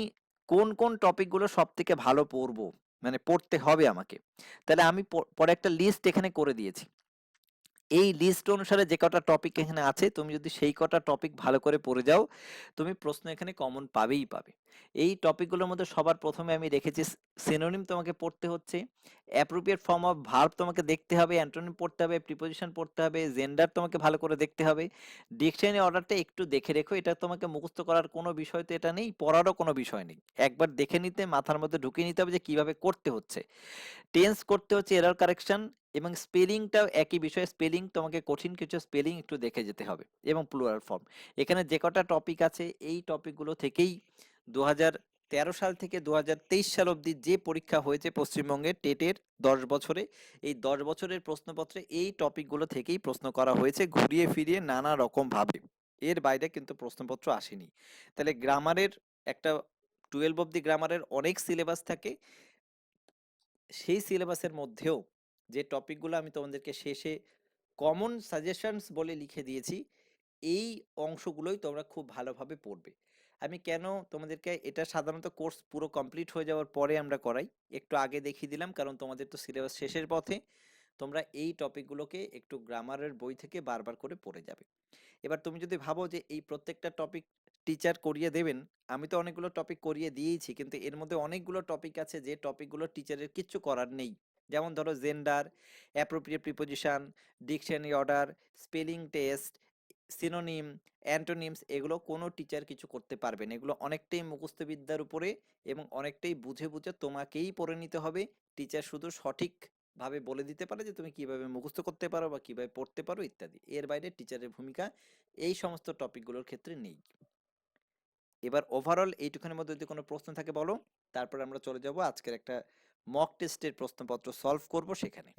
কোন কোন টপিকগুলো সব থেকে ভালো পড়বো, মানে পড়তে হবে আমাকে, তাহলে আমি পরে একটা লিস্ট এখানে করে দিয়েছি। এই লিস্ট অনুসারে যে কটা টপিক এখানে আছে, তুমি যদি সেই কটা টপিক ভালো করে পড়ে যাও, তুমি প্রশ্ন এখানে কমন পাবেই পাবে। এই টপিকগুলোর মধ্যে সবার প্রথমে আমি রেখেছি সিনোনিম তোমাকে পড়তে হচ্ছে, অ্যাপ্রোপ্রিয়েট ফর্ম অফ ভার্ব তোমাকে দেখতে হবে, অ্যান্টোনিম পড়তে হবে, প্রিপোজিশন পড়তে হবে, জেন্ডার তোমাকে ভালো করে দেখতে হবে। ডিকশনারি অর্ডারটা একটু দেখে রেখো, এটা তোমাকে মুখস্থ করার কোনো বিষয় তো এটা নেই, পড়ারও কোনো বিষয় নেই, একবার দেখে নিতে মাথার মধ্যে ঢুকিয়ে নিতে হবে যে কিভাবে করতে হচ্ছে। টেন্স করতে হচ্ছে, এরর কারেকশন, এবং স্পেলিংটাও একই বিষয়, স্পেলিং তোমাকে কঠিন কিছু স্পেলিং একটু দেখে যেতে হবে, এবং প্লুরাল ফর্ম। এখানে যে কটা টপিক আছে এই টপিকগুলো থেকেই 2013 সাল থেকে 2023 সাল অবধি যে পরীক্ষা হয়েছে পশ্চিমবঙ্গে টেটের 10 বছরে, এই 10 বছরের প্রশ্নপত্রে এই টপিকগুলো থেকেই প্রশ্ন করা হয়েছে, ঘুরিয়ে ফিরিয়ে নানা রকম ভাবে। এর বাইরে কিন্তু প্রশ্নপত্র আসেনি। তাহলে গ্রামারের একটা 12 অবধি গ্রামারের অনেক সিলেবাস থাকে, সেই সিলেবাসের মধ্যেও যে টপিকগুলো আমি তোমাদেরকে শেষে কমন সাজেশনস বলে লিখে দিয়েছি, এই অংশগুলোই তোমরা খুব ভালোভাবে পড়বে। আমি কেন তোমাদেরকে, এটা সাধারণত কোর্স পুরো কমপ্লিট হয়ে যাওয়ার পরে আমরা করাই, একটু আগে দেখিয়ে দিলাম কারণ তোমাদের তো সিলেবাস শেষের পথে, তোমরা এই টপিকগুলোকে একটু গ্রামারের বই থেকে বারবার করে পড়ে যাবে। এবার তুমি যদি ভাবো যে এই প্রত্যেকটা টপিক টিচার করিয়ে দেবেন, আমি তো অনেকগুলো টপিক করিয়ে দিয়েছি, কিন্তু এর মধ্যে অনেকগুলো টপিক আছে যে টপিকগুলো টিচারের কিচ্ছু করার নেই। যেমন ধরো gender, appropriate preposition, dictionary order, spelling test, synonym, antonyms, এগুলো কোনো টিচার কিছু করতে পারবে না। এগুলো অনেকটাই মুখস্থ বিদ্যার উপরে, এবং অনেকটাই বুঝে বুঝে তোমাকেই পড়ে নিতে হবে। টিচার শুধু সঠিক ভাবে বলে দিতে পারে যে তুমি কিভাবে মুখস্থ করতে পারো বা কিভাবে পড়তে পারো ইত্যাদি, এর বাইরে টিচারের ভূমিকা এই সমস্ত টপিকগুলোর ক্ষেত্রে নেই। এবার ওভারঅল এইটুখানের মধ্যে যদি কোনো প্রশ্ন থাকে বলো, তারপর আমরা চলে যাব আজকের একটা মক টেস্টের প্রশ্নপত্র সলভ করব সেখানে।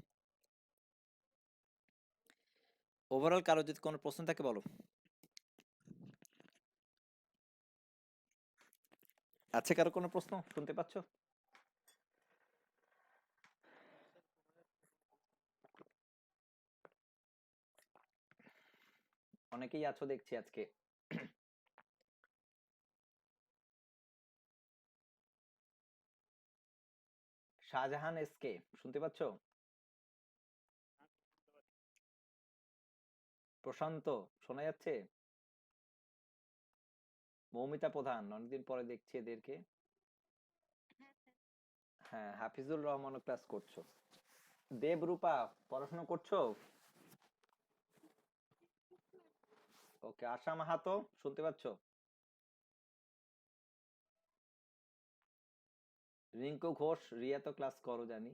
ওভারঅল কারো যদি কোনো প্রশ্ন থাকে বলো। আছে কারো কোনো প্রশ্ন, শুনতে পাচ্ছ? অনেকেই আছো দেখছি আজকে। শাহজাহান এসকে, শুনতে পাচ্ছ? প্রশান্ত, শোনা যাচ্ছে? মৌমিতা প্রধান, অনেকদিন পরে দেখছি এদেরকে। হ্যাঁ, হাফিজুর রহমানও ক্লাস করছো। দেবরূপা, পড়াশোনা করছো? ওকে, আশা মাহাতো, শুনতে পাচ্ছ? রিঙ্কু ঘোষ, রিয়া তো ক্লাস করো জানি।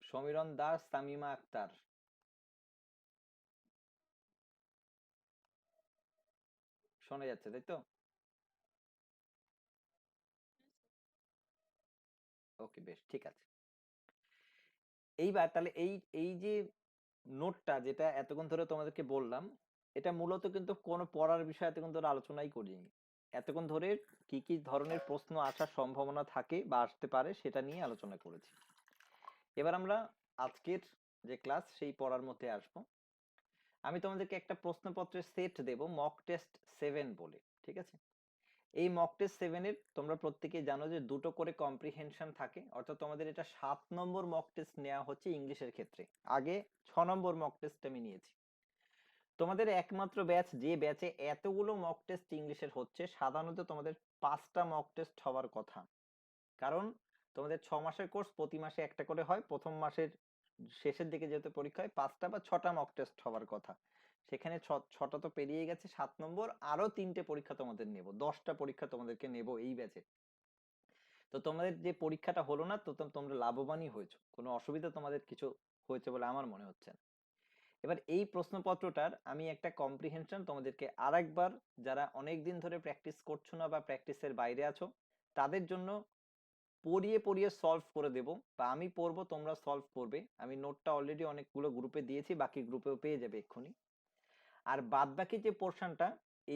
সমীরণ দাস, তামিমা আক্তার, শোনা যাচ্ছে তাই তো? ওকে, বেশ, ঠিক আছে। এইবার তাহলে এই এই যে নোটটা যেটা এতক্ষণ ধরে তোমাদেরকে বললাম, এটা মূলত কিন্তু কোনো পড়ার বিষয়ে এতক্ষণ ধরে আলোচনাই করিনি। এতক্ষণ ধরে কি কি ধরনের প্রশ্ন আসার সম্ভাবনা থাকে বা আসতে পারে সেটা নিয়ে আলোচনা করেছি। এবার আমরা আজকের যে ক্লাস সেই পড়ার মধ্যে আসবো। আমি তোমাদেরকে একটা প্রশ্নপত্রের সেট দেব, মক টেস্ট 7 বলে, ঠিক আছে? এই মক টেস্ট 7 এর তোমরা প্রত্যেকেই জানো যে দুটো করে কম্প্রিহেনশন থাকে, অর্থাৎ তোমাদের এটা 7 নম্বর মক টেস্ট নেওয়া হচ্ছে ইংলিশের ক্ষেত্রে। আগে 6 নম্বর মক টেস্ট আমি নিয়েছি। তোমাদের একমাত্র ব্যাচ যে ব্যাচে এতগুলো মক টেস্ট ইংলিশের হচ্ছে, সাধারণত তোমাদের 5টা মক টেস্ট হওয়ার কথা। কারণ তোমাদের 6 মাসের কোর্স, প্রতি মাসে একটা করে হয়। প্রথম মাসের শেষের দিকে যেহেতু পরীক্ষা হয় 5টা বা 6টা মক টেস্ট হওয়ার কথা, সেখানে 6টা তো পেরিয়ে গেছে, 7 নম্বর আরো 3টে পরীক্ষা তোমাদের নেব, 10টা পরীক্ষা তোমাদেরকে নেব এই ব্যাচে। তো তোমাদের যে পরীক্ষাটা হলো না, তো তোমরা লাভবানই হয়েছো, কোনো অসুবিধা তোমাদের কিছু হয়েছে বলে আমার মনে হচ্ছে না। এবার এই প্রশ্নপত্রটার আমি একটা কম্প্রিহেনশন তোমাদেরকে আরেকবার, যারা অনেক দিন ধরে প্র্যাকটিস করছো না বা প্র্যাকটিসের বাইরে আছো, তাদের জন্য পড়িয়ে পড়িয়ে সলভ করে দেব, বা আমি পড়বো তোমরা সলভ করবে। আমি নোটটা অলরেডি অনেকগুলো গ্রুপে দিয়েছি, বাকি গ্রুপেও পেয়ে যাবে এক্ষুনি। আর বাদ বাকি যে পোর্শনটা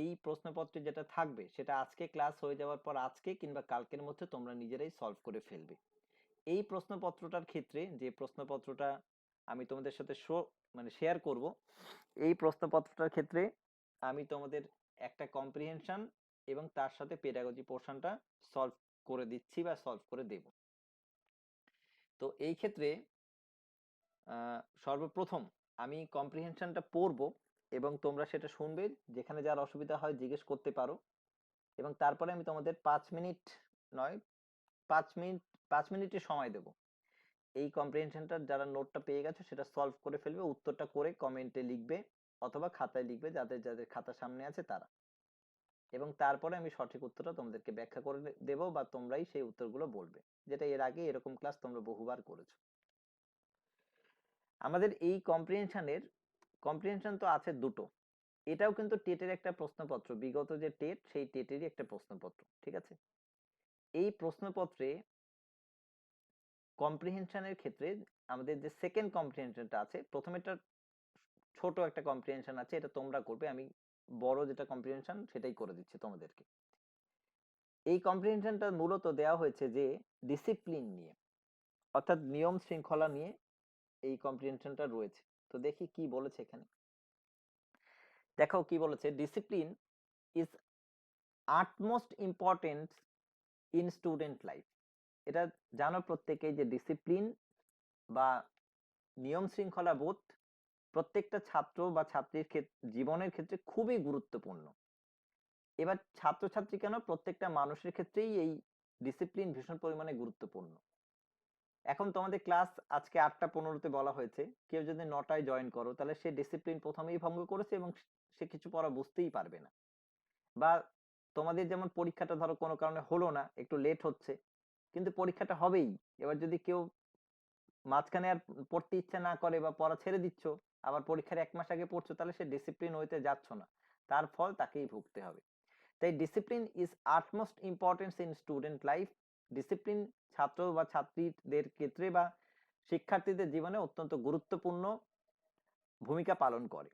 এই প্রশ্নপত্রে যেটা থাকবে, সেটা আজকে ক্লাস হয়ে যাওয়ার পর আজকে কিংবা কালকের মধ্যে তোমরা নিজেরাই সলভ করে ফেলবে। এই প্রশ্নপত্রটার ক্ষেত্রে, যে প্রশ্নপত্রটা আমি তোমাদের সাথে শেয়ার করব, এই প্রশ্নপত্রটার ক্ষেত্রে আমি তোমাদের একটা কম্প্রিহেনশন এবং তার সাথে পেডাগজি পোর্শনটা সলভ করে দিচ্ছি বা সলভ করে দেব। তো এই ক্ষেত্রে সর্বপ্রথম আমি কম্প্রিহেনশনটা পড়বো এবং তোমরা সেটা শুনবে, যেখানে যার অসুবিধা হয় জিজ্ঞেস করতে পারো, এবং তারপরে আমি তোমাদের 5 মিনিট নয়, 5 মিনিট, 5 মিনিটের সময় দেব। এই কম্প্রিহেনশনটা যারা নোটটা পেয়ে গেছো সেটা সলভ করে ফেলবে, উত্তরটা করে কমেন্টে লিখবে অথবা খাতায় লিখবে, যাদের যাদের খাতা সামনে আছে তারা। এবং তারপরে আমি সঠিক উত্তরটা তোমাদেরকে ব্যাখ্যা করে দেব, বা তোমরাই সেই উত্তরগুলো বলবে, যেটা এর আগে এরকম ক্লাস তোমরা বহুবার করেছো। আমাদের এই কম্প্রিহেনশন তো আছে দুটো, এটাও কিন্তু টেটের একটা প্রশ্নপত্র, বিগত যে টেট সেই টেটেরই একটা প্রশ্নপত্র, ঠিক আছে? এই প্রশ্নপত্রে কম্প্রিহেনশনের ক্ষেত্রে আমাদের যে সেকেন্ড কম্প্রিহেনশনটা আছে, প্রথমেটা ছোট একটা কম্প্রিহেনশন আছে, এটা তোমরা করবে, আমি বড় যেটা কম্প্রিহেনশন সেটাই করে দিচ্ছি তোমাদেরকে। এই কম্প্রিহেনশনটা মূলত দেওয়া হয়েছে যে ডিসিপ্লিন নিয়ে, অর্থাৎ নিয়ম শৃঙ্খলা নিয়ে এই কম্প্রিহেনশনটা রয়েছে। তো দেখি কি বলেছে এখানে, দেখো কি বলেছে। Discipline is utmost important in student life. এটা জানো প্রত্যেকেই যে ডিসিপ্লিন বা নিয়ম শৃঙ্খলা বোধ প্রত্যেকটা ছাত্র বা ছাত্রীর জীবনের ক্ষেত্রে খুবই গুরুত্বপূর্ণ। এবার ছাত্রছাত্রী কেন, প্রত্যেকটা মানুষের ক্ষেত্রেই এই ডিসিপ্লিন ভীষণ পরিমাণে গুরুত্বপূর্ণ। এখন তোমাদের ক্লাস আজকে 8টা 15-তে বলা হয়েছে, কেউ যদি 9টায় জয়েন করো তাহলে সে ডিসিপ্লিন প্রথমেই ভঙ্গ করেছে এবং সে কিছু পড়া বুঝতেই পারবে না। বা তোমাদের যেমন পরীক্ষাটা ধরো কোনো কারণে হলো না, একটু লেট হচ্ছে, কিন্তু পরীক্ষাটা হবেই। এবার যদি কেউ মাঝখানে আর পড়তে ইচ্ছা না করে বা পড়া ছেড়ে দিচ্ছ, আবার পরীক্ষার 1 মাস আগে পড়ছো, তাহলে সে ডিসিপ্লিন হইতে যাচ্ছ না, তার ফল তাকেই ভুগতে হবে। তাই discipline is utmost importance in student life. Discipline ছাত্র বা ছাত্রীদের ক্ষেত্রে বা শিক্ষার্থীদের জীবনে অত্যন্ত গুরুত্বপূর্ণ ভূমিকা পালন করে।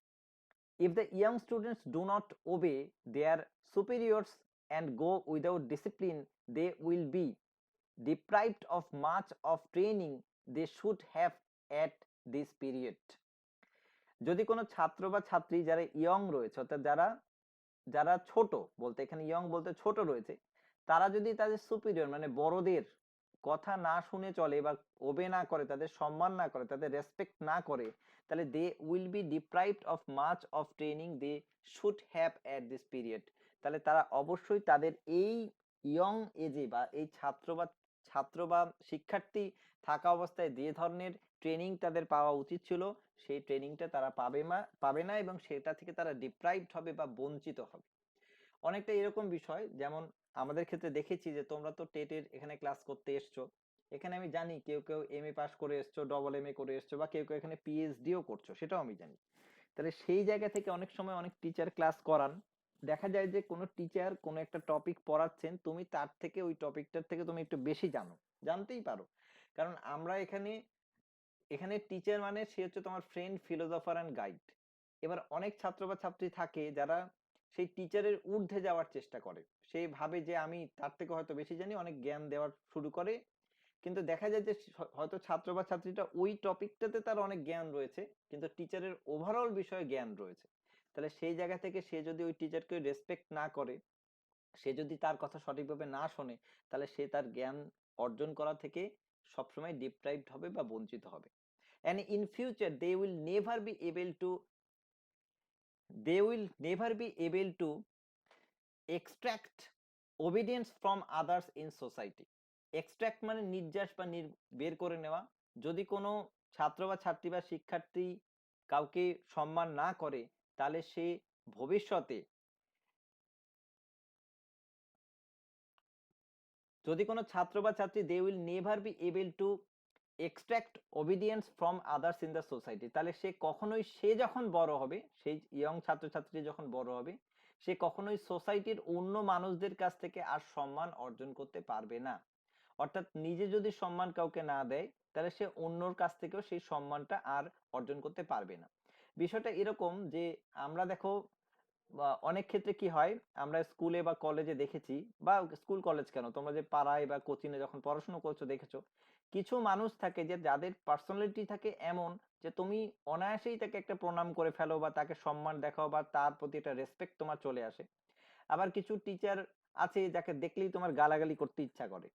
If the young students do not obey their superiors and go without discipline, they will be deprived of much of training they should have at this period. যদি কোনো ছাত্র বা ছাত্রী যারা ইয়ং রয়েছে, অর্থাৎ যারা যারা ছোট, বলতে এখানে ইয়ং বলতে ছোট রয়েছে, তারা যদি তাদের সুপিরিয়র মানে বড়দের কথা না শুনে চলে বা ওবে না করে, তাদের সম্মান না করে, তাদের রেসপেক্ট না করে, তাহলে they will be deprived of much of training they should have at this period. তাহলে তারা অবশ্যই তাদের এই ইয়ং এজে বা এই ছাত্র বা শিক্ষার্থী থাকা অবস্থায় যে ধরনের ট্রেনিং তাদের পাওয়া উচিত ছিল, সেই ট্রেনিংটা তারা পাবে না এবং সেটা থেকে তারা ডিপ্রাইভড হবে বা বঞ্চিত হবে। অনেকটা এরকম বিষয়, যেমন আমাদের ক্ষেত্রে দেখেছি যে তোমরা তো টেটের এখানে ক্লাস করতে এসছো, এখানে আমি জানি কেউ কেউ MA পাস করে এসছো, ডবল MA করে এসছো, বা কেউ কেউ এখানে PhDও করছো, সেটাও আমি জানি। তাহলে সেই জায়গা থেকে অনেক সময় অনেক টিচার ক্লাস করান, দেখা যায় যে কোনো টিচার কোনো একটা টপিক পড়াচ্ছেন, তুমি তার থেকে ওই টপিকটার থেকে তুমি একটু বেশি জানতেই পারো, কারণ আমরা এখানে এখানে টিচার মানে সে হচ্ছে তোমার ফ্রেন্ড, ফিলোসফার অ্যান্ড গাইড। এবার অনেক ছাত্র বা ছাত্রী থাকে যারা সেই টিচারের ঊর্ধ্বে যাওয়ার চেষ্টা করে, সে ভাবে যে আমি তার থেকে হয়তো বেশি জানি, অনেক জ্ঞান দেওয়ার শুরু করে, কিন্তু দেখা যায় যে হয়তো ছাত্র বা ছাত্রীটা ওই টপিকটাতে তার অনেক জ্ঞান রয়েছে, কিন্তু টিচারের ওভারঅল বিষয়ে জ্ঞান রয়েছে। তাহলে সেই জায়গা থেকে সে যদি ওই টিচারকে রেসপেক্ট না করে, সে যদি তার কথা সঠিকভাবে না শোনে, তাহলে সে তার জ্ঞান অর্জন করা থেকে সবসময় ডিপ্রাইভড হবে বা বঞ্চিত হবে। And in future they will never be able to extract obedience from others in society. Extract মানে নির্যাস বা বের করে নেওয়া। যদি কোনো ছাত্র বা ছাত্রী বা শিক্ষার্থী কাউকে সম্মান না করে, তাহলে সে ভবিষ্যতে যদি কোনো ছাত্র বা ছাত্রী they will never be able to extract obedience from others in the society, তাহলে সে কখনোই, সে যখন বড় হবে, সেই ইয়ং ছাত্রছাত্রী যখন বড় হবে, সে কখনোই সোসাইটির অন্য মানুষদের কাছ থেকে আর সম্মান অর্জন করতে পারবে না। অর্থাৎ নিজে যদি সম্মান কাউকে না দেয়, তাহলে সে অন্যর কাছ থেকেও সেই সম্মানটা আর অর্জন করতে পারবে না। বিষয়টা এরকম যে আমরা দেখো বা অনেক ক্ষেত্রে কি হয়, আমরা স্কুলে বা কলেজে দেখেছি, বা স্কুল কলেজ কেন, তোমরা যে পাড়ায় বা কোচিং এ যখন পড়াশোনা করছো দেখেছো, কিছু মানুষ থাকে যে যাদের পার্সোনালিটি থাকে এমন যে তুমি অনায়াসেই তাকে একটা প্রণাম করে ফেলো বা তাকে সম্মান দেখাও বা তার প্রতি একটা রেসপেক্ট তোমার চলে আসে। আবার কিছু টিচার আছে যাকে দেখলেই তোমার গালাগালি করতে ইচ্ছা করে।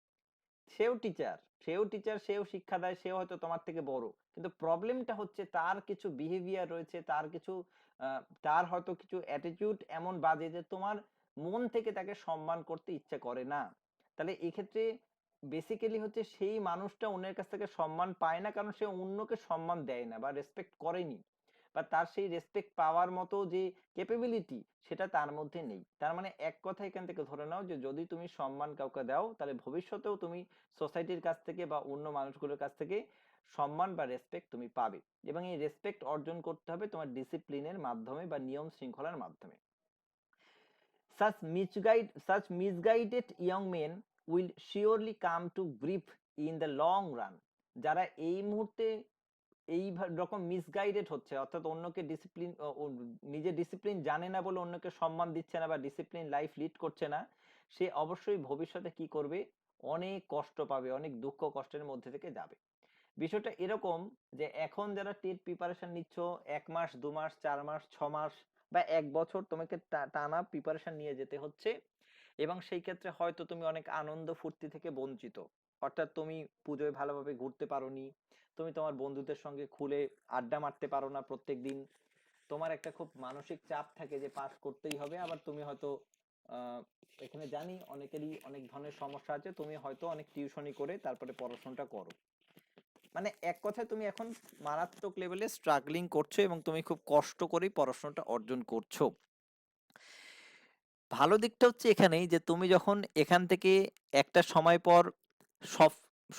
সেও টিচার, সেও শিক্ষা দেয়, সেও হয়তো তোমার থেকে বড়, কিন্তু প্রবলেমটা হচ্ছে তার কিছু বিহেভিয়ার রয়েছে, তার কিছু তার হয়তো কিছু অ্যাটিটিউড এমন বাজে যে তোমার মন থেকে তাকে সম্মান করতে ইচ্ছে করে না। তাহলে এক্ষেত্রে বেসিক্যালি হচ্ছে সেই মানুষটা অন্যের কাছ থেকে সম্মান পায় না, কারণ সে অন্যকে সম্মান দেয় না বা রেসপেক্ট করেনি, বা তার সেই রেসপেক্ট পাওয়ার মতো যে ক্যাপাবিলিটি সেটা তার মধ্যে নেই। তার মানে এক কথা এখান থেকে ধরে নাও যে যদি তুমি সম্মান কাউকে দাও, তাহলে ভবিষ্যতেও তুমি সোসাইটির কাছ থেকে বা অন্য মানুষগুলোর কাছ থেকে সম্মান বা রেসপেক্ট তুমি পাবে, এবং এই রেসপেক্ট অর্জন করতে হবে তোমার ডিসিপ্লিনের মাধ্যমে বা নিয়ম শৃঙ্খলার মাধ্যমে। Such misguided young men will surely come to grief in the long run. যারা এই মুহূর্তে এই রকম মিসগাইডেড হচ্ছে, অর্থাৎ অন্যকে ডিসিপ্লিন, নিজে ডিসিপ্লিন জানে না বলে অন্যকে সম্মান দিচ্ছে না বা ডিসিপ্লিন লাইফ লিড করছে না, সে অবশ্যই ভবিষ্যতে কি করবে, অনেক কষ্ট পাবে, অনেক দুঃখ কষ্টের মধ্যে থেকে যাবে। বিষয়টা এরকম যে এখন যারা টেট প্রিপারেশন নিচ্ছ, 1 মাস 2 মাস 4 মাস 6 মাস বা 1 বছর তোমাকে টানা প্রিপারেশন নিয়ে যেতে হচ্ছে, এবং সেই ক্ষেত্রে হয়তো তুমি অনেক আনন্দ ফুর্তি থেকে বঞ্চিত। অর্থাৎ তুমি পুজোয় ভালোভাবে ঘুরতে পারোনি, তুমি তোমার বন্ধুদের সঙ্গে খুলে আড্ডা মারতে পারো না প্রত্যেক দিন, তোমার একটা খুব মানসিক চাপ থাকে যে পাস করতেই হবে। আবার তুমি হয়তো আহ, এখানে জানি অনেকেরই অনেক ধরনের সমস্যা আছে, তুমি হয়তো অনেক টিউশনি করে তারপরে পড়াশোনাটা করো, মানে এক কথায় তুমি এখন মারাত্মক লেভেলে স্ট্রাগলিং করছো এবং তুমি খুব কষ্ট করে পড়াশোনাটা অর্জন করছো। ভালো দিকটা হচ্ছে এখানেই যে তুমি যখন এখান থেকে একটা সময় পর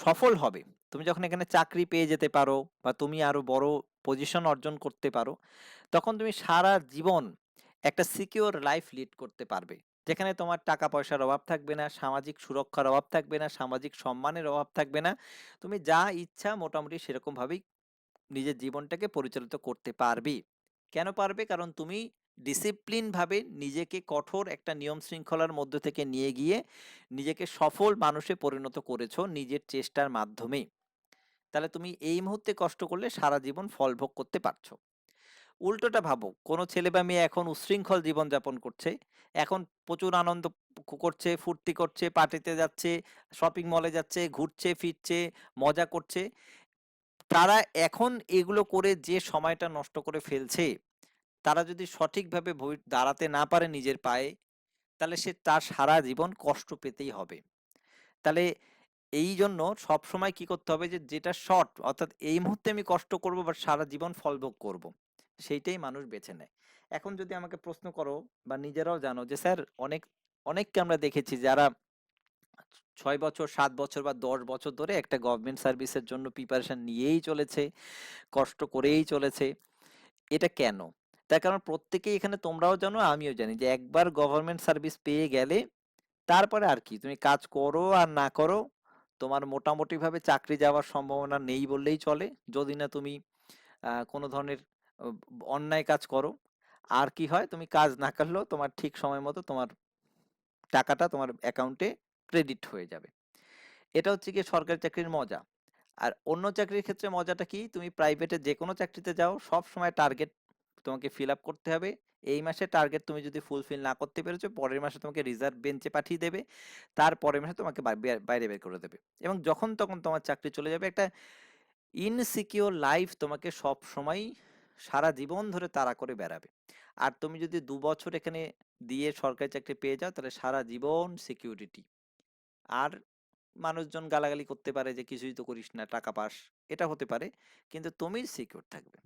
সফল হবে, তুমি যখন এখানে চাকরি পেয়ে যেতে পারো বা তুমি আরো বড় পজিশন অর্জন করতে পারো, তখন তুমি সারা জীবন একটা সিকিউর লাইফ লিড করতে পারবে, যেখানে তোমার টাকা পয়সার অভাব থাকবে না, সামাজিক সুরক্ষার অভাব থাকবে না, সামাজিক সম্মানের অভাব থাকবে না। তুমি যা ইচ্ছা মোটামুটি সেরকম ভাবেই নিজের জীবনটাকে পরিচালিত করতে পারবি। কেন পারবে? কারণ তুমি ডিসিপ্লিন ভাবে নিজেকে কঠোর একটা নিয়ম শৃঙ্খলার মধ্যে থেকে নিয়ে গিয়ে নিজেকে সফল মানুষে পরিণত করেছো নিজের চেষ্টার মাধ্যমে। তাহলে তুমি এই মুহূর্তে কষ্ট করলে সারা জীবন ফল ভোগ করতে পারছো। উল্টোটা ভাবো, কোনো ছেলে বা মেয়ে এখন উচ্ছৃঙ্খল জীবন যাপন করছে, এখন প্রচুর আনন্দ করছে, ফুর্তি করছে, পার্টিতে যাচ্ছে, শপিং মলে যাচ্ছে, ঘুরছে ফিরছে, মজা করছে, তারা এখন এগুলো করে যে সময়টা নষ্ট করে ফেলছে, তারা যদি সঠিকভাবে দাঁড়াতে না পারে নিজের পায়ে, তাহলে সে তার সারা জীবন কষ্ট পেতেই হবে। তাহলে এই জন্য সবসময় কি করতে হবে, যে যেটা শর্ট, অর্থাৎ এই মুহূর্তে আমি কষ্ট করব বা সারা জীবন ফল ভোগ করব, সেইটাই মানুষ বেছে নেয়। এখন যদি আমাকে প্রশ্ন করো বা নিজেরাও জানো যে স্যার অনেককে আমরা দেখেছি যারা 6 বছর 7 বছর বা 10 বছর ধরে একটা গভর্নমেন্ট সার্ভিসের জন্য প্রিপারেশন নিয়েই চলেছে, কষ্ট করেই চলেছে। এটা কেন? তার কারণ প্রত্যেকেই এখানে, তোমরাও জানো আমিও জানি, যে একবার গভর্নমেন্ট সার্ভিস পেয়ে গেলে তারপরে আর কি, তুমি কাজ করো আর না করো, তোমার মোটামুটি ভাবে চাকরি যাওয়ার সম্ভাবনা নেই বললেই চলে, যদি না তুমি কোনো ধরনের অন্যায় কাজ করো। আর কি হয়, তুমি কাজ না করলেও তোমার ঠিক সময় মতো তোমার টাকাটা তোমার অ্যাকাউন্টে ক্রেডিট হয়ে যাবে। এটা হচ্ছে কি সরকারি চাকরির মজা। আর অন্য চাকরির ক্ষেত্রে মজাটা কি, তুমি প্রাইভেটে যে কোনো চাকরিতে যাও, সব সময় টার্গেট তোমাকে ফিল আপ করতে হবে। এই মাসে টার্গেট তুমি যদি ফুলফিল না করতে পেরেছো, পরের মাসে তোমাকে রিজার্ভ বেঞ্চে পাঠিয়ে দেবে, তার পরের মাসে তোমাকে বাইরে বের করে দেবে, এবং যখন তখন তোমার চাকরি চলে যাবে। একটা ইনসিকিউর লাইফ তোমাকে সব সময় সারা জীবন ধরে তাড়া করে বেড়াবে। আর তুমি যদি 2 বছর এখানে দিয়ে সরকারি চাকরি পেয়ে যাও, তাহলে সারা জীবন সিকিউরিটি। আর মানুষজন গালাগালি করতে পারে যে কিছুই তো করিস না, টাকা পাস, এটা হতে পারে, কিন্তু তুমি সিকিউর থাকবে।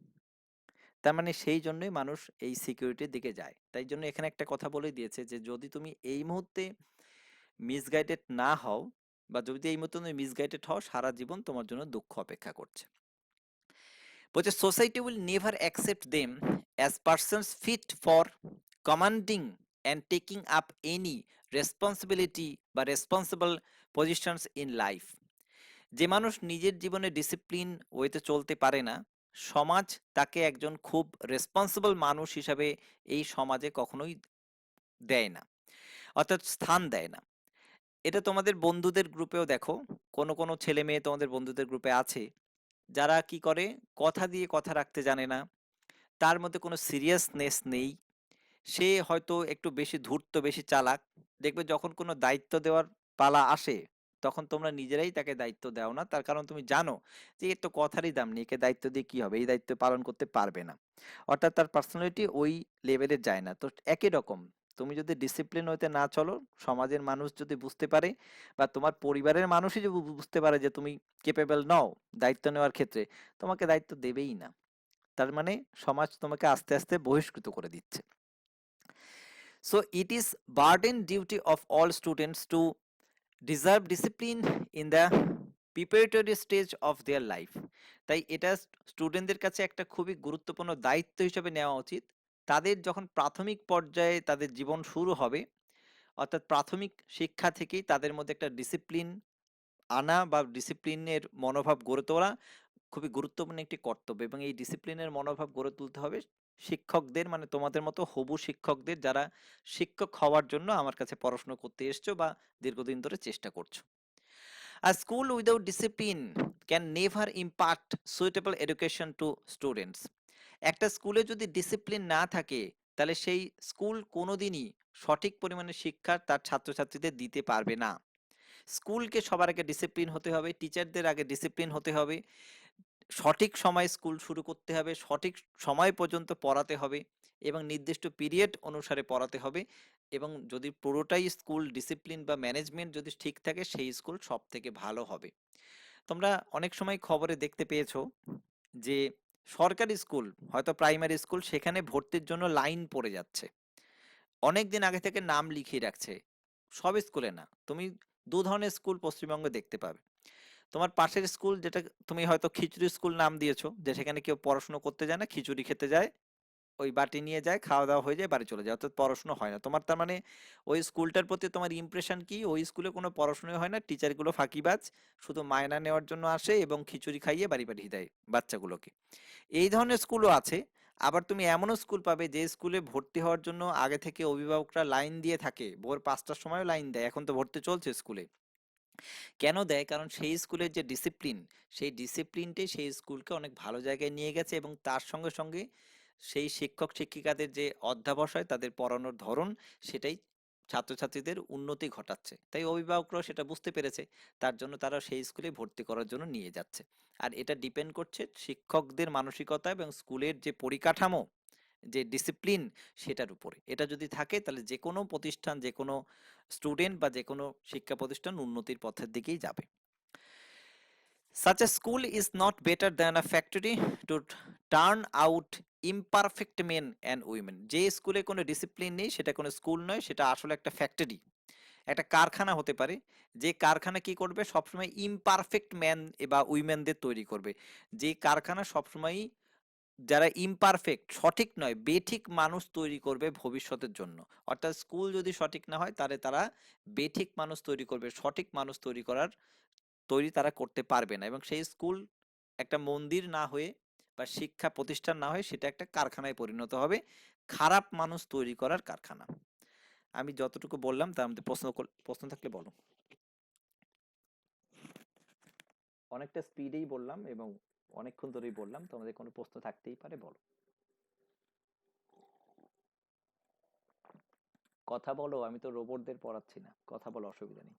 তার মানে সেই জন্যই মানুষ এই সিকিউরিটির দিকে যায়। তাই জন্য এখানে একটা কথা বলে দিয়েছে যে যদি তুমি এই মুহূর্তে মিসগাইডেড না হও, বা যদি এই মুহূর্তে তুমি মিসগাইডেড হও, সারা জীবন তোমার জন্য দুঃখ অপেক্ষা করছে। বলছে society will never accept them as persons fit for commanding and taking up any responsibility বা রেসপন্সিবল পজিশনস ইন লাইফ। যে মানুষ নিজের জীবনে ডিসিপ্লিন ওয়েতে চলতে পারে না, সমাজ তাকে একজন খুব রেসপন্সিবল মানুষ হিসাবে এই সমাজে কখনোই দেয় না, অর্থাৎ স্থান দেয় না। এটা তোমাদের বন্ধুদের গ্রুপেও দেখো, কোনো কোনো ছেলে মেয়ে তোমাদের বন্ধুদের গ্রুপে আছে যারা কি করে, কথা দিয়ে কথা রাখতে জানে না, তার মধ্যে কোনো সিরিয়াসনেস নেই, সে হয়তো একটু বেশি ধূর্ত, বেশি চালাক। দেখবে যখন কোনো দায়িত্ব দেওয়ার পালা আসে, তখন তোমরা নিজেরাই তাকে দায়িত্ব দাও না, তার কারণ তুমি জানো যে এর তো কথারই দাম নেই, একে দায়িত্ব দিয়ে কি হবে, এই দায়িত্ব পালন করতে পারবে না। অর্থাৎ তার পার্সোনালিটি ওই লেভেলে যায় না। তো একই রকম, তুমি যদি ডিসিপ্লিন হইতে না চলো, সমাজের মানুষ যদি বুঝতে পারে, বা তোমার পরিবারের মানুষই যদি বুঝতে পারে যে তুমি কেপেবল নও দায়িত্ব নেওয়ার ক্ষেত্রে, তোমাকে দায়িত্ব দেবেই না। তার মানে সমাজ তোমাকে আস্তে আস্তে বহিষ্কৃত করে দিচ্ছে। So it is burden duty of all students to deserve discipline in the preparatory stage of their life. তাই এটা স্টুডেন্টদের কাছে একটা খুবই গুরুত্বপূর্ণ দায়িত্ব হিসেবে নেওয়া উচিত। তাদের যখন প্রাথমিক পর্যায়ে তাদের জীবন শুরু হবে, অর্থাৎ প্রাথমিক শিক্ষা থেকেই তাদের মধ্যে একটা ডিসিপ্লিন আনা বা ডিসিপ্লিনের মনোভাব গড়ে তোলা খুবই গুরুত্বপূর্ণ একটি কর্তব্য। এবং এই ডিসিপ্লিনের মনোভাব গড়ে তুলতে হবে শিক্ষকদের, মানে তোমাদের মতো হবু শিক্ষকদের, যারা শিক্ষক হওয়ার জন্য আমার কাছে পড়াশোনা করতে এসছো বা দীর্ঘদিন ধরে চেষ্টা করছো। A school without discipline can never impart suitable education to students. একটা স্কুলে যদি ডিসিপ্লিন না থাকে, তাহলে সেই স্কুল কোনোদিনই সঠিক পরিমাণে শিক্ষা তার ছাত্রছাত্রীদের দিতে পারবে না। স্কুলকে সবার আগে ডিসিপ্লিন হতে হবে, টিচারদের আগে ডিসিপ্লিন হতে হবে, সঠিক সময়ে স্কুল শুরু করতে হবে, সঠিক সময় পর্যন্ত পড়াতে হবে, এবং নির্দিষ্ট পিরিয়ড অনুসারে পড়াতে হবে। এবং যদি পুরোটাই স্কুল ডিসিপ্লিন বা ম্যানেজমেন্ট যদি ঠিক থাকে, সেই স্কুল সব থেকে ভালো হবে। তোমরা অনেক সময় খবরে দেখতে পেয়েছো যে সরকারি স্কুল, হয়তো প্রাইমারি স্কুল, সেখানে ভর্তির জন্য লাইন পড়ে যাচ্ছে, অনেক দিন আগে থেকে নাম লিখিয়ে রাখছে। সব স্কুলে না, তুমি দু ধরনের স্কুল পশ্চিমবঙ্গে দেখতে পাবে। তোমার পাশের স্কুল, যেটা তুমি হয়তো খিচুড়ি স্কুল নাম দিয়েছো, যে সেখানে কেউ পড়াশোনা করতে যায় না, খিচুড়ি খেতে যায়, ওই বাটি নিয়ে যায়, খাওয়া দাওয়া হয়ে যায়, বাড়ি চলে যায়, অর্থাৎ পড়াশোনা হয় না তোমার। তার মানে ওই স্কুলটার প্রতি তোমার ইমপ্রেশন কি, ওই স্কুলে কোনো পড়াশোনাই হয় না, টিচারগুলো ফাঁকিবাজ, শুধু মায়না নেওয়ার জন্য আসে এবং খিচুড়ি খাইয়ে বাড়ি পাঠিয়ে দেয় বাচ্চাগুলোকে। এই ধরনের স্কুলও আছে। আবার তুমি এমনও স্কুল পাবে যে স্কুলে ভর্তি হওয়ার জন্য আগে থেকে অভিভাবকরা লাইন দিয়ে থাকে, ভোর 5টার সময়ও লাইন দেয়, এখন তো ভর্তি চলছে স্কুলে। কেন দেয়? কারণ সেই স্কুলের যে ডিসিপ্লিন, সেই ডিসিপ্লিনটাই সেই স্কুলকে অনেক ভালো জায়গায় নিয়ে গেছে, এবং তার সঙ্গে সঙ্গে সেই শিক্ষক শিক্ষিকাদের যে অধ্যাবসায়, তাদের পড়ানোর ধরন, সেটাই ছাত্রছাত্রীদের উন্নতি ঘটাচ্ছে। তাই অভিভাবকরাও সেটা বুঝতে পেরেছে, তার জন্য তারা সেই স্কুলে ভর্তি করার জন্য নিয়ে যাচ্ছে। আর এটা ডিপেন্ড করছে শিক্ষকদের মানসিকতা এবং স্কুলের যে পরিকাঠামো, যে ডিসিপ্লিন, সেটার উপরে। এটা যদি থাকে, তাহলে যে কোনো প্রতিষ্ঠান, যে কোনো স্টুডেন্ট বা যে কোনো শিক্ষা প্রতিষ্ঠান উন্নতির পথের দিকেই যাবে। Such a school is not better than a factory to turn out imperfect men and women. যে স্কুলে কোনো ডিসিপ্লিন নেই, সেটা কোনো স্কুল নয়, সেটা আসলে একটা ফ্যাক্টরি, একটা কারখানা হতে পারে। যে কারখানা কি করবে, সবসময় ইমপারফেক্ট ম্যান বা উইমেনদের তৈরি করবে। যে কারখানা সবসময় যারা ইমপারফেক্ট, সঠিক নয়, বেঠিক মানুষ তৈরি করবে ভবিষ্যতের জন্য। অর্থাৎ স্কুল যদি সঠিক না হয়, তাহলে তারা বেঠিক মানুষ তৈরি করবে, সঠিক মানুষ তৈরি তারা করতে পারবে না। এবং সেই স্কুল একটা মন্দির না হয়ে বা শিক্ষা প্রতিষ্ঠান না হয়ে, সেটা একটা কারখানায় পরিণত হবে, খারাপ মানুষ তৈরি করার কারখানা। আমি যতটুকু বললাম তার মধ্যে প্রশ্ন থাকলে বলো। অনেকটা স্পিডেই বললাম এবং অনেকক্ষণ ধরেই বললাম, তোমাদের কোনো প্রশ্ন থাকতেই পারে, বলো। কথা বলো, আমি তো রোবটদের পড়াচ্ছি না, কথা বলো, অসুবিধা নেই।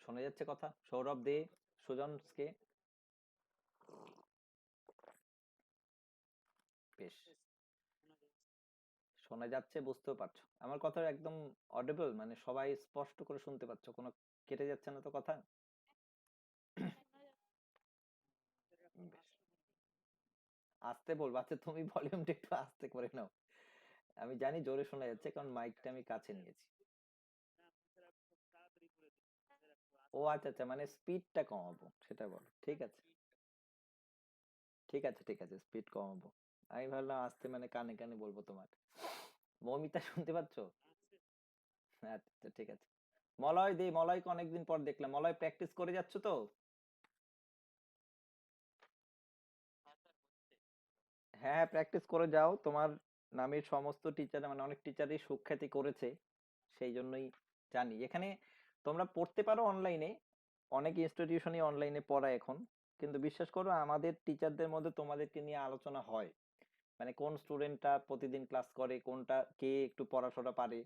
শোনা যাচ্ছে কথা? সৌরভ দে, সুজনকে? বেশ, শোনা যাচ্ছে, বুঝতেও পারছো আমার কথা একদম অডিবল, মানে সবাই স্পষ্ট করে শুনতে পাচ্ছো, কোনো কেটে যাচ্ছে না তো কথা? বেশ, আস্তে বলবো। আচ্ছা তুমি ভলিউমটা একটু আস্তে করে নাও। আমি জানি জোরে শোনা যাচ্ছে কারণ মাইকটা আমি কাছে নিয়েছি। ও আচ্ছা আচ্ছা, মানে স্পিডটা কমাবো সেটা বলো, ঠিক আছে। ঠিক আছে ঠিক আছে, স্পিড কমাবো। আমি ভাবলাম আস্তে মানে কানে কানে বলবো তোমার। মৌমিতা শুনতে পাচ্ছো? আচ্ছা ঠিক আছে। মলয় দে, মলয়কে অনেকদিন পর দেখলাম। মলয় প্র্যাকটিস করে যাচ্ছ তো? হ্যাঁ প্র্যাকটিস করে যাও, তোমার নামের সমস্ত টিচার মানে অনেক টিচারই সুখ্যাতি করেছে, সেই জন্যই জানি। এখানে তোমরা পড়তে পারো অনলাইনে, অনেক ইনস্টিটিউশনই অনলাইনে পড়ায় এখন, কিন্তু বিশ্বাস করো আমাদের টিচারদের মধ্যে তোমাদেরকে নিয়ে আলোচনা হয়, মানে কোন স্টুডেন্টটা প্রতিদিন ক্লাস করে, কোনটা কে একটু পড়াশোনা পারে,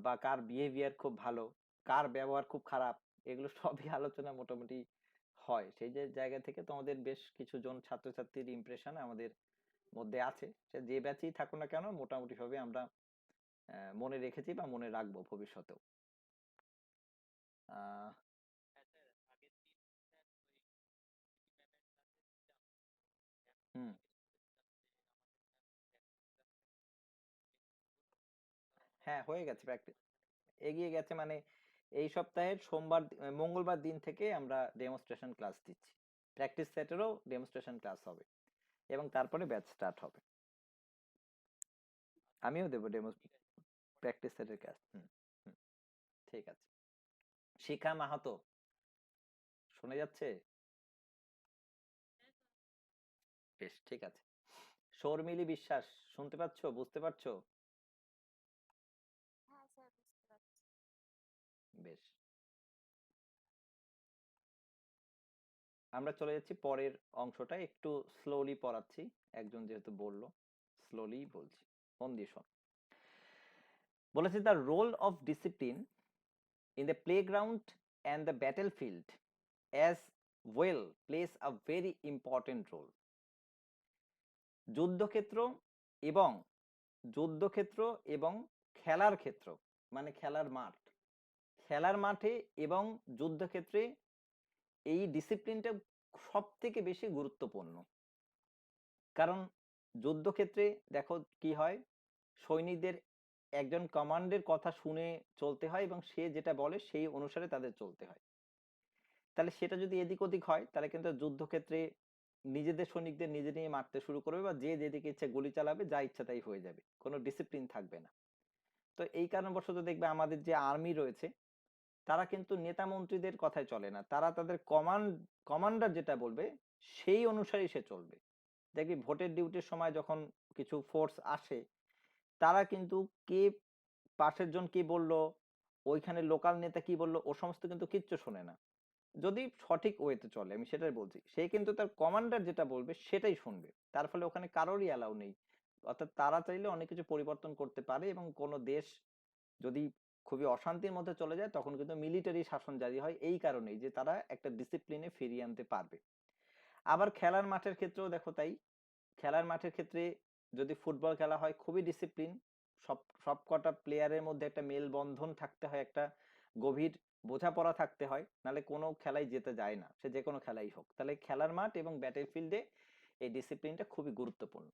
বা কার বিহেভিয়ার খুব ভালো, কার ব্যবহার খুব খারাপ, এগুলো সবই আলোচনা মোটামুটি হয়। সেই যে জায়গা থেকে তোমাদের বেশ কিছু জন ছাত্রছাত্রীর ইমপ্রেশন আমাদের মধ্যে আছে, সে যে ব্যাচেই থাকো না কেন মোটামুটি ভাবে আমরা মনে রেখেছি বা মনে রাখবো ভবিষ্যতেও। আহ হুম। হ্যাঁ হয়ে গেছে প্র্যাকটিস, এগিয়ে গেছে, মানে এই সপ্তাহের সোমবার মঙ্গলবার দিন থেকে আমরা ডেমনস্ট্রেশন ক্লাস দিচ্ছি, প্র্যাকটিস সেটেরও ডেমনস্ট্রেশন ক্লাস হবে এবং তারপরে ব্যাচ স্টার্ট হবে। আমিও দেবো ডেমো প্র্যাকটিস সেটের ক্লাস। হুম হুম, ঠিক আছে। শিখা মাহাতো শোনা যাচ্ছে? বেশ ঠিক আছে। শর্মিলি বিশ্বাস শুনতে পাচ্ছো, বুঝতে পারছো? বেশ, আমরা চলে যাচ্ছি পরের অংশটা, একটু স্লোলি পড়াচ্ছি, একজন যেহেতু বললো স্লোলি বলছি, মন দিয়ে শোন। বলেছে the role of discipline in the playground and the battlefield as well plays a very important role. যুদ্ধক্ষেত্র এবং যুদ্ধক্ষেত্র এবং খেলার ক্ষেত্র, মানে খেলার মাঠ, খেলার মাঠে এবং যুদ্ধক্ষেত্রে এই ডিসিপ্লিনটা সব থেকে বেশি গুরুত্বপূর্ণ। কারণ যুদ্ধক্ষেত্রে দেখো কি হয়, সৈনিকদের একজন কমান্ডের কথা শুনে চলতে হয় এবং সে যেটা বলে সেই অনুসারে তাদের চলতে হয়। তাহলে সেটা যদি এদিক ওদিক হয় তাহলে কিন্তু যুদ্ধক্ষেত্রে নিজেদের সৈনিকদের নিজে নিয়ে মারতে শুরু করবে বা যে যেদিকে ইচ্ছা গুলি চালাবে, যা ইচ্ছা তাই হয়ে যাবে, কোনো ডিসিপ্লিন থাকবে না। তো এই কারণবশত দেখবে আমাদের যে আর্মি রয়েছে তারা কিন্তু নেতা মন্ত্রীদের কথায় চলে না, তারা তাদের কমান্ডার যেটা বলবে সেই অনুসারেই সে চলবে। দেখবি ভোটের ডিউটির সময় যখন কিছু ফোর্স আসে, তারা কিন্তু কে পাশের জন কি বললো, ওইখানে লোকাল নেতা কি বললো, ও সমস্ত কিন্তু কিচ্ছু শোনে না, যদি সঠিক ওয়েতে চলে, আমি সেটাই বলছি। সে কিন্তু তার কমান্ডার যেটা বলবে সেটাই শুনবে, তার ফলে ওখানে কারোরই অ্যালাউ নেই। অর্থাৎ তারা চাইলে অনেক কিছু পরিবর্তন করতে পারে এবং কোনো দেশ যদি খুবই অশান্তির মধ্যে চলে যায় তখন কিন্তু মিলিটারি শাসন জারি হয়, এই কারণেই যে তারা একটা ডিসিপ্লিনে ফিরিয়ে আনতে পারবে। আবার খেলার মাঠের ক্ষেত্রেও দেখো তাই, খেলার মাঠের ক্ষেত্রে যদি ফুটবল খেলা হয় খুবই ডিসিপ্লিন, সব সব কটা প্লেয়ারের মধ্যে একটা মেলবন্ধন থাকতে হয়, একটা গভীর বোঝাপড়া থাকতে হয়, নাহলে কোনো খেলাই যেতে যায় না, সে যে কোনো খেলাই হোক। তাহলে খেলার মাঠ এবং ব্যাটেল ফিল্ডে এই ডিসিপ্লিনটা খুবই গুরুত্বপূর্ণ।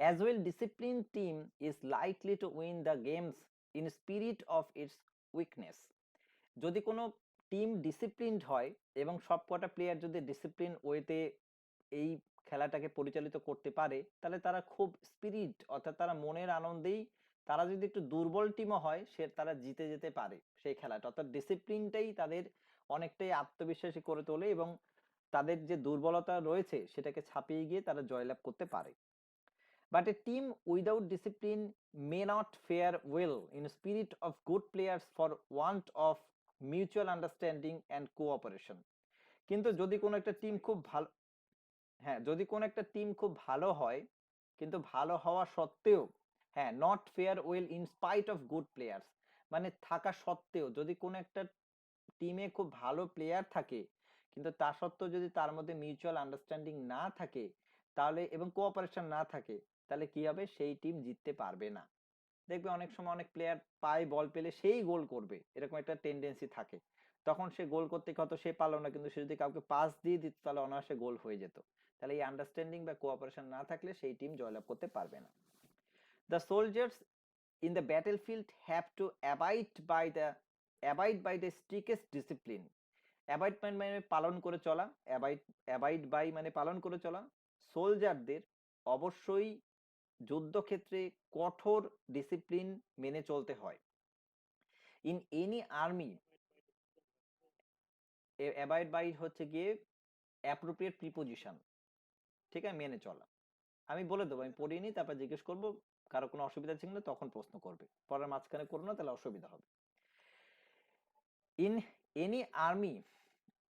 As well, disciplined team is likely to win the games in spirit of its weakness. যদি কোনো টিম ডিসিপ্লিনড হয় এবং সবকটা প্লেয়ার যদি ডিসিপ্লিন ওয়েতে এই খেলাটাকে পরিচালিত করতে পারে, তাহলে তারা খুব স্পিরিট অর্থাৎ তারা মনের আনন্দেই, তারা যদি একটু দুর্বল টিমও হয় সে তারা জিতে যেতে পারে সেই খেলাটা, অর্থাৎ ডিসিপ্লিনটাই তাদের অনেকটাই আত্মবিশ্বাসী করে তোলে এবং তাদের যে দুর্বলতা রয়েছে সেটাকে ছাপিয়ে গিয়ে তারা জয়লাভ করতে পারে। But a team without discipline may not fare well in spirit of good players for want of mutual understanding and cooperation. কিন্তু যদি কোনো একটা টিম খুব ভালো, হ্যাঁ যদি কোনো একটা টিম খুব ভালো হয়, কিন্তু ভালো হওয়া সত্ত্বেও, হ্যাঁ not fair well in spite of good players, মানে থাকা সত্ত্বেও যদি কোনো একটা টিমে খুব ভালো প্লেয়ার থাকে কিন্তু তা সত্ত্বেও যদি তার মধ্যে মিউচুয়াল আন্ডারস্ট্যান্ডিং না থাকে তাহলে এবং কোঅপারেশন না থাকে, তাহলে কি হবে, সেই টিম জিততে পারবে না। দেখবে অনেক সময় অনেক প্লেয়ার পায় বল পেলে সেই গোল করবে, এরকম একটা টেন্ডেন্সি থাকে। তখন সে গোল করতে কত সে পারলো না, কিন্তু সে যদি কাউকে পাস দিয়ে দিত তাহলে অনায়াসে গোল হয়ে যেত। তাহলে এই আন্ডারস্ট্যান্ডিং বা কোঅপারেশন না থাকলে সেই টিম জয়লাভ করতে পারবে না। The soldiers in the battlefield have to abide by the strictest discipline. Abide মানে পালন করে চলা, অ্যাবাইড বাই মানে পালন করে চলা। সোলজারদের অবশ্যই যুদ্ধক্ষেত্রে কঠোর ডিসিপ্লিন মেনে চলতে হয়। In any army, abide by হচ্ছে গিয়ে অ্যাপ্রোপ্রিয়েট প্রিপোজিশন, ঠিক আছে, মেনে চলা। আমি বলে দেবো, আমি পড়িয়ে নিই, তারপর জিজ্ঞেস করবো, কারো কোনো অসুবিধা ছিল না তখন প্রশ্ন করবে, পরের মাঝখানে করো না তাহলে অসুবিধা হবে। In any army,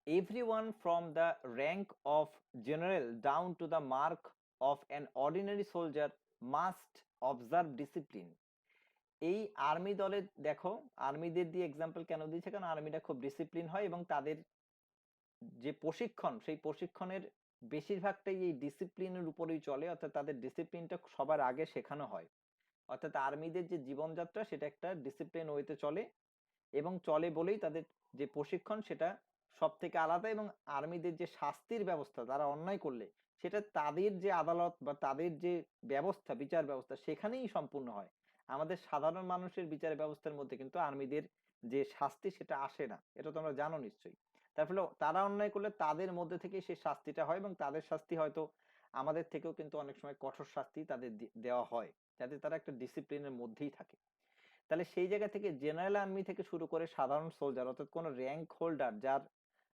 everyone from the rank of general down to the mark of an ordinary soldier must observe discipline. এই আর্মি দলে দেখো, আর্মিদের দিয়ে এক্সাম্পল কেন দিয়েছে, কারণ আর্মিটা খুব ডিসিপ্লিন হয় এবং তাদের যে প্রশিক্ষণ সেই প্রশিক্ষণের বেশিরভাগটাই এই ডিসিপ্লিনের উপরেই চলে, অর্থাৎ তাদের ডিসিপ্লিনটা সবার আগে শেখানো হয়। অর্থাৎ আর্মিদের যে জীবনযাত্রা সেটা একটা ডিসিপ্লিন ওয়েতে চলে, এবং চলে বলেই তাদের যে প্রশিক্ষণ সেটা সব থেকে আলাদা। এবং আর্মিদের যে শাস্তির ব্যবস্থা, তারা অন্যায় করলে সেটা তাদের যে আদালত বা তাদের যে ব্যবস্থা, বিচার ব্যবস্থা, সেখানেই সম্পূর্ণ হয়। আমাদের সাধারণ মানুষের বিচার ব্যবস্থার মধ্যে কিন্তু আর্মিদের যে শাস্তি সেটা আসে না, এটা তোমরা জানো নিশ্চয়ই। তার ফলে তারা অন্যায় করলে তাদের মধ্যে থেকে সেই শাস্তিটা হয়, এবং তাদের শাস্তি হয়তো আমাদের থেকেও কিন্তু অনেক সময় কঠোর শাস্তি তাদের দেওয়া হয়, যাতে তারা একটা ডিসিপ্লিনের মধ্যেই থাকে। তাহলে সেই জায়গা থেকে জেনারেল আর্মি থেকে শুরু করে সাধারণ সোলজার, অর্থাৎ কোন র্যাঙ্ক হোল্ডার, যার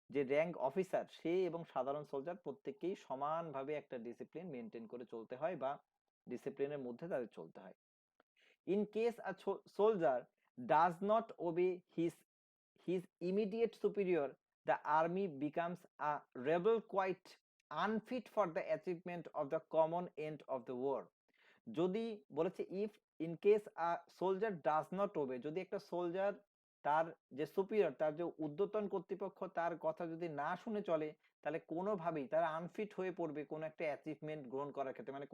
যে র্যাঙ্ক অফিসার, সে এবং সাধারণ সোলজার প্রত্যেককেই সমানভাবে একটা ডিসিপ্লিন মেনটেন করে চলতে হয়, বা ডিসিপ্লিনের মধ্যে তাদের চলতে হয়। In case a soldier does not obey his immediate superior, the army becomes a rebel, quite unfit for the achievement of the common end of the war. যদি বলেছে if in case a soldier does not obey, যদি একটা soldier তার যে superior, তার যে ঊর্ধ্বতন কর্তৃপক্ষ, তার কথা যদি না শুনে চলে, তাহলে কোনোভাবেই তারা আনফিট হয়ে পড়বে কোনো একটা অ্যাচিভমেন্ট গ্রহণ করার ক্ষেত্রে, মানে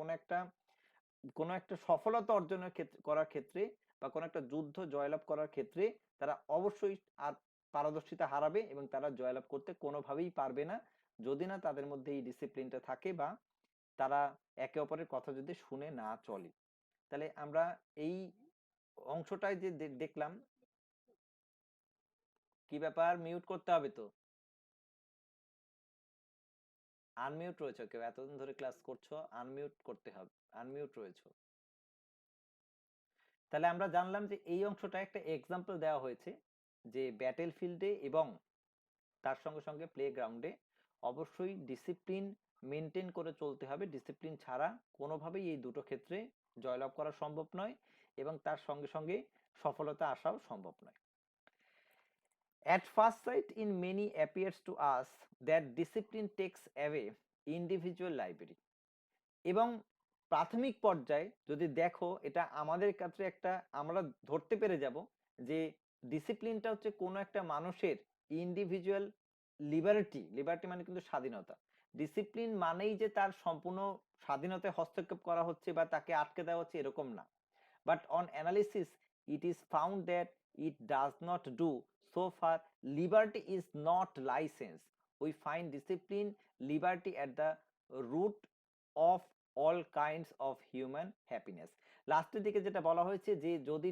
কোনো একটা সফলতা অর্জনের ক্ষেত্রে, করার ক্ষেত্রে, বা কোনো একটা যুদ্ধ জয়লাভ করার ক্ষেত্রে তারা অবশ্যই আর পারদর্শিতা হারাবে, এবং তারা জয়লাভ করতে কোনোভাবেই পারবে না, যদি না তাদের মধ্যে এই ডিসিপ্লিনটা থাকে, বা তারা একে অপরের কথা যদি শুনে না চলে। তাহলে আমরা এই অংশটায় যে দেখলাম, কি ব্যাপার, মিউট করতে হবে তো, আনমিউট রয়েছে কেউ, এতদিন ধরে ক্লাস করছো, আনমিউট করতে হবে, আনমিউট রয়েছে। তাহলে আমরা জানলাম যে এই অংশটা একটা এক্সাম্পল দেওয়া হয়েছে, যে ব্যাটেল ফিল্ডে এবং তার সঙ্গে সঙ্গে প্লে গ্রাউন্ডে অবশ্যই ডিসিপ্লিন মেনটেন করে চলতে হবে। ডিসিপ্লিন ছাড়া কোনোভাবেই এই দুটো ক্ষেত্রে জয়লাভ করা সম্ভব নয়, এবং তার সঙ্গে সঙ্গে সফলতা আসাও সম্ভব নয়। At first sight, in many appears to us that discipline takes away individual liberty. এবং প্রাথমিক পর্যায়ে যদি দেখো, এটা আমাদের কাছে একটা, আমরা ধরতে পেরে যাব যে ডিসিপ্লিনটা হচ্ছে কোনো একটা মানুষের ইন্ডিভিজুয়াল লিবার্টি, লিবার্টি মানে কিন্তু স্বাধীনতা। ডিসিপ্লিন মানেই যে তার সম্পূর্ণ স্বাধীনতায় হস্তক্ষেপ করা হচ্ছে বা তাকে আটকে দেওয়া হচ্ছে, এরকম না। But on analysis, it is found that it does not do so far. Liberty is not license. We find discipline, liberty at the root of all kinds of human happiness. লাস্টের দিকে যেটা বলা হয়েছে, যে যদি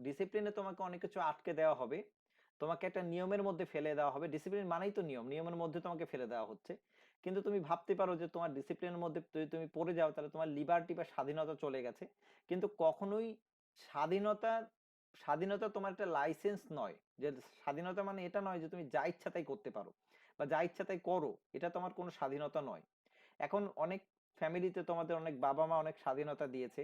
ডিসিপ্লিনে তোমাকে অনেক কিছু আটকে দেওয়া হবে, তোমাকে একটা নিয়মের মধ্যে ফেলে দেওয়া হবে, ডিসিপ্লিন মানেই তো নিয়ম, নিয়মের মধ্যে তোমাকে ফেলে দেওয়া হচ্ছে, কিন্তু তুমি ভাবতে পারো যে তোমার ডিসিপ্লিনের মধ্যে যদি তুমি পড়ে যাও তাহলে তোমার লিবার্টি বা স্বাধীনতা চলে গেছে। কিন্তু কখনোই স্বাধীনতা, স্বাধীনতা তোমার একটা লাইসেন্স নয়, যে স্বাধীনতা মানে এটা নয় যে তুমি যা ইচ্ছা তাই করতে পারো বা যা ইচ্ছা তাই করো, এটা তোমার কোনো স্বাধীনতা নয়। এখন অনেক ফ্যামিলিতে তোমাদের অনেক বাবা মা অনেক স্বাধীনতা দিয়েছে,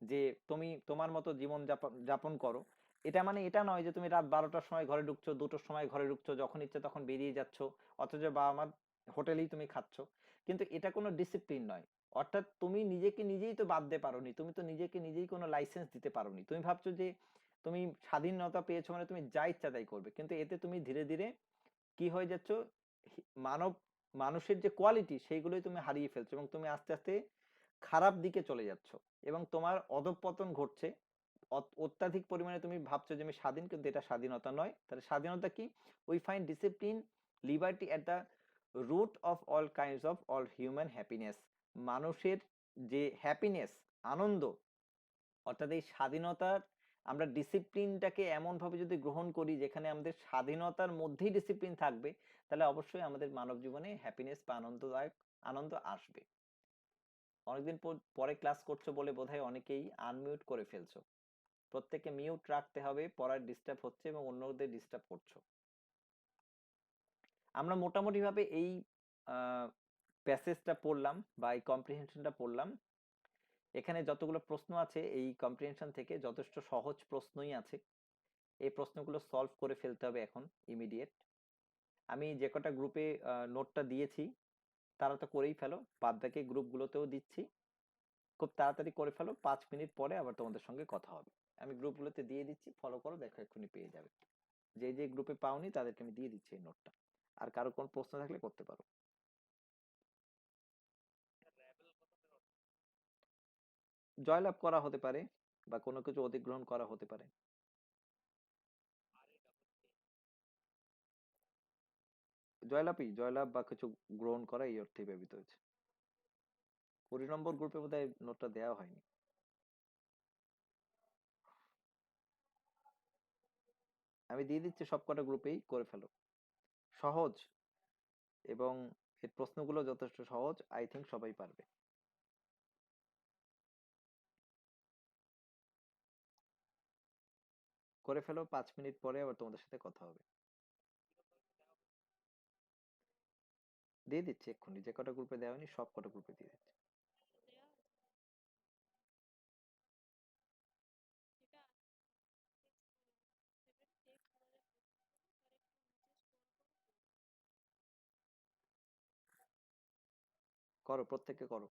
যে তুমি তোমার মতো জীবন যাপন করো। এটা মানে এটা নয় যে তুমি রাত 12টার সময় ঘরে ঢুকছো, 2টোর সময় ঘরে ঢুকছো, যখন ইচ্ছে তখন বেরিয়ে যাচ্ছ, অথচ বাবা মার হোটেলেই তুমি খাচ্ছ। কিন্তু এটা কোনো ডিসিপ্লিন নয়। অর্থাৎ তুমি নিজেকে নিজেই তো বাঁধতে পারোনি, তুমি তো নিজেকে নিজেই কোনো লাইসেন্স দিতে পারোনি। তুমি ভাবছো যে তুমি স্বাধীনতা পেয়েছো মানে তুমি যা ইচ্ছা তাই করবে, কিন্তু এতে তুমি ধীরে ধীরে কি হয়ে যাচ্ছ, মানব মানুষের যে কোয়ালিটি সেইগুলোই তুমি হারিয়ে ফেলছো, এবং তুমি আস্তে আস্তে খারাপ দিকে চলে যাচ্ছ এবং তোমার অধঃপতন ঘটছে। অত্যাধিক পরিমাণে তুমি ভাবছো যে আমি স্বাধীন, কিন্তু এটা স্বাধীনতা নয়। তাহলে স্বাধীনতা কি? We find discipline liberty at the root of all kinds of all human happiness. মানুষের যে হ্যাপিনেস, আনন্দ, অর্থাৎ এই স্বাধীনতার আমরা ডিসিপ্লিনটাকে এমনভাবে যদি গ্রহণ করি যেখানে আমাদের স্বাধীনতার মধ্যেই ডিসিপ্লিন থাকবে, তাহলে অবশ্যই আমাদের মানব জীবনে হ্যাপিনেস বা আনন্দদায়ক আনন্দ আসবে। অনেকদিন পরে ক্লাস করছো বলে বোধহয় অনেকেই আনমিউট করে ফেলছো। প্রত্যেককে মিউট রাখতে হবে, পড়ার ডিস্টার্ব হচ্ছে এবং অন্যদের ডিস্টার্ব করছো। আমরা মোটামুটি ভাবে এই প্যাসেজটা পড়লাম বা এই কম্প্রিহেনশনটা পড়লাম। এখানে যতগুলো প্রশ্ন আছে এই কম্প্রিহেনশন থেকে যথেষ্ট সহজ প্রশ্নই আছে। এই প্রশ্নগুলো সলভ করে ফেলতে হবে এখন ইমিডিয়েট। আমি যে কটা গ্রুপে নোটটা দিয়েছি তারা তো করেই ফেলো, বাদ বাকি গ্রুপগুলোতেও দিচ্ছি। খুব তাড়াতাড়ি করে ফেলো, 5 মিনিট পরে আবার তোমাদের সঙ্গে কথা হবে। আমি গ্রুপগুলোতে দিয়ে দিচ্ছি, ফলো করো, দেখো এক্ষুনি পেয়ে যাবে। যে যে গ্রুপে পাওনি তাদেরকে আমি দিয়ে দিচ্ছি এই নোটটা। আর কারো কোনো প্রশ্ন থাকলে করতে পারো। জয়লাভ করা হতে পারে বা কোনো কিছু অধিগ্রহণ করা হতে পারে। জয়লাভ বা কিছু গ্রহণ করা এই অর্থে ব্যবহৃত হয়েছে। 20 নম্বর গ্রুপে বোধহয় নোটটা দেওয়া হয়নি। আমি দিয়ে দিচ্ছি, সব কটা গ্রুপেই করে ফেলো। সহজ, এবং এর প্রশ্নগুলো যথেষ্ট সহজ, আই থিঙ্ক সবাই পারবে। করে ফেলো, 5 মিনিট পরে আবার তোমাদের সাথে কথা হবে। দিয়ে দিচ্ছি এক্ষুনি, যে কটা গ্রুপে দেওয়া হয়নি সব কটা গ্রুপে দিয়ে দিচ্ছি। করো, প্রত্যেককে করো।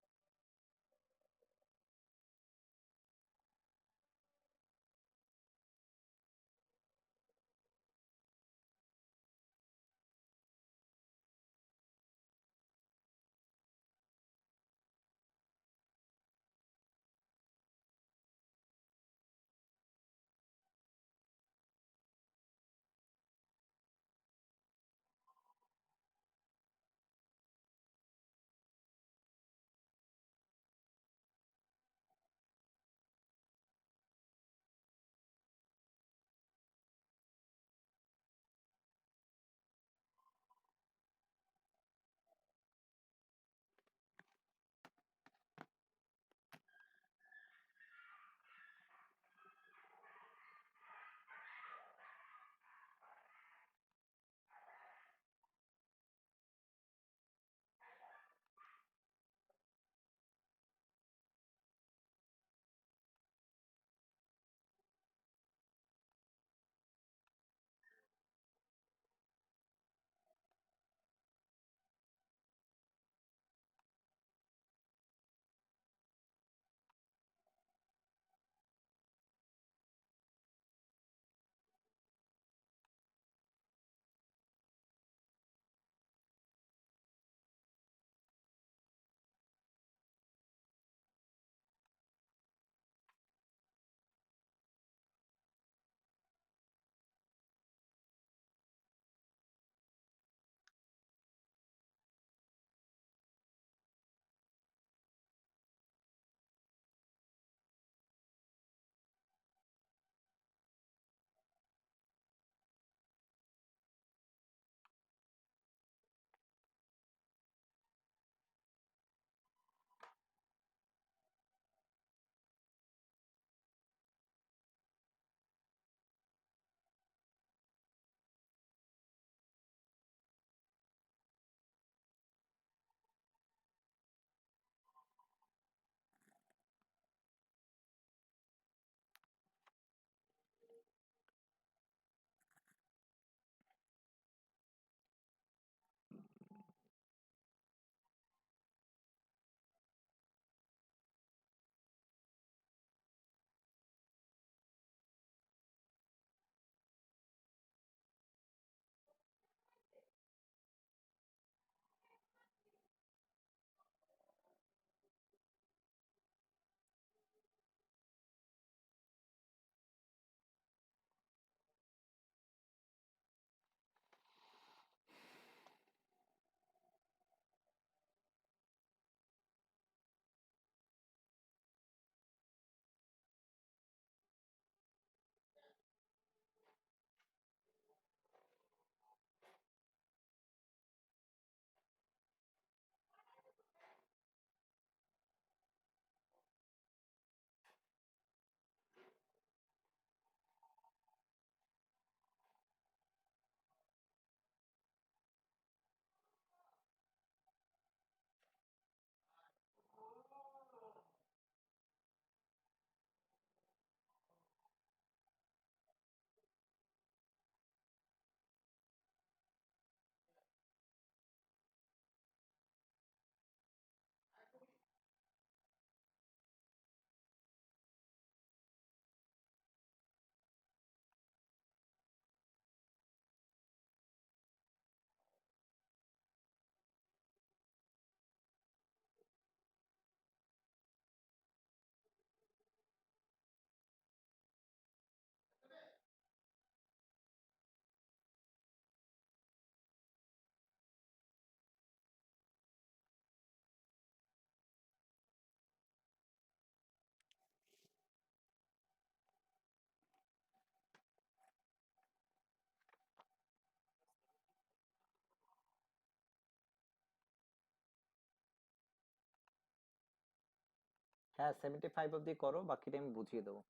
হ্যাঁ 75 অবধি করো, বাকিটা আমি বুঝিয়ে দেবো।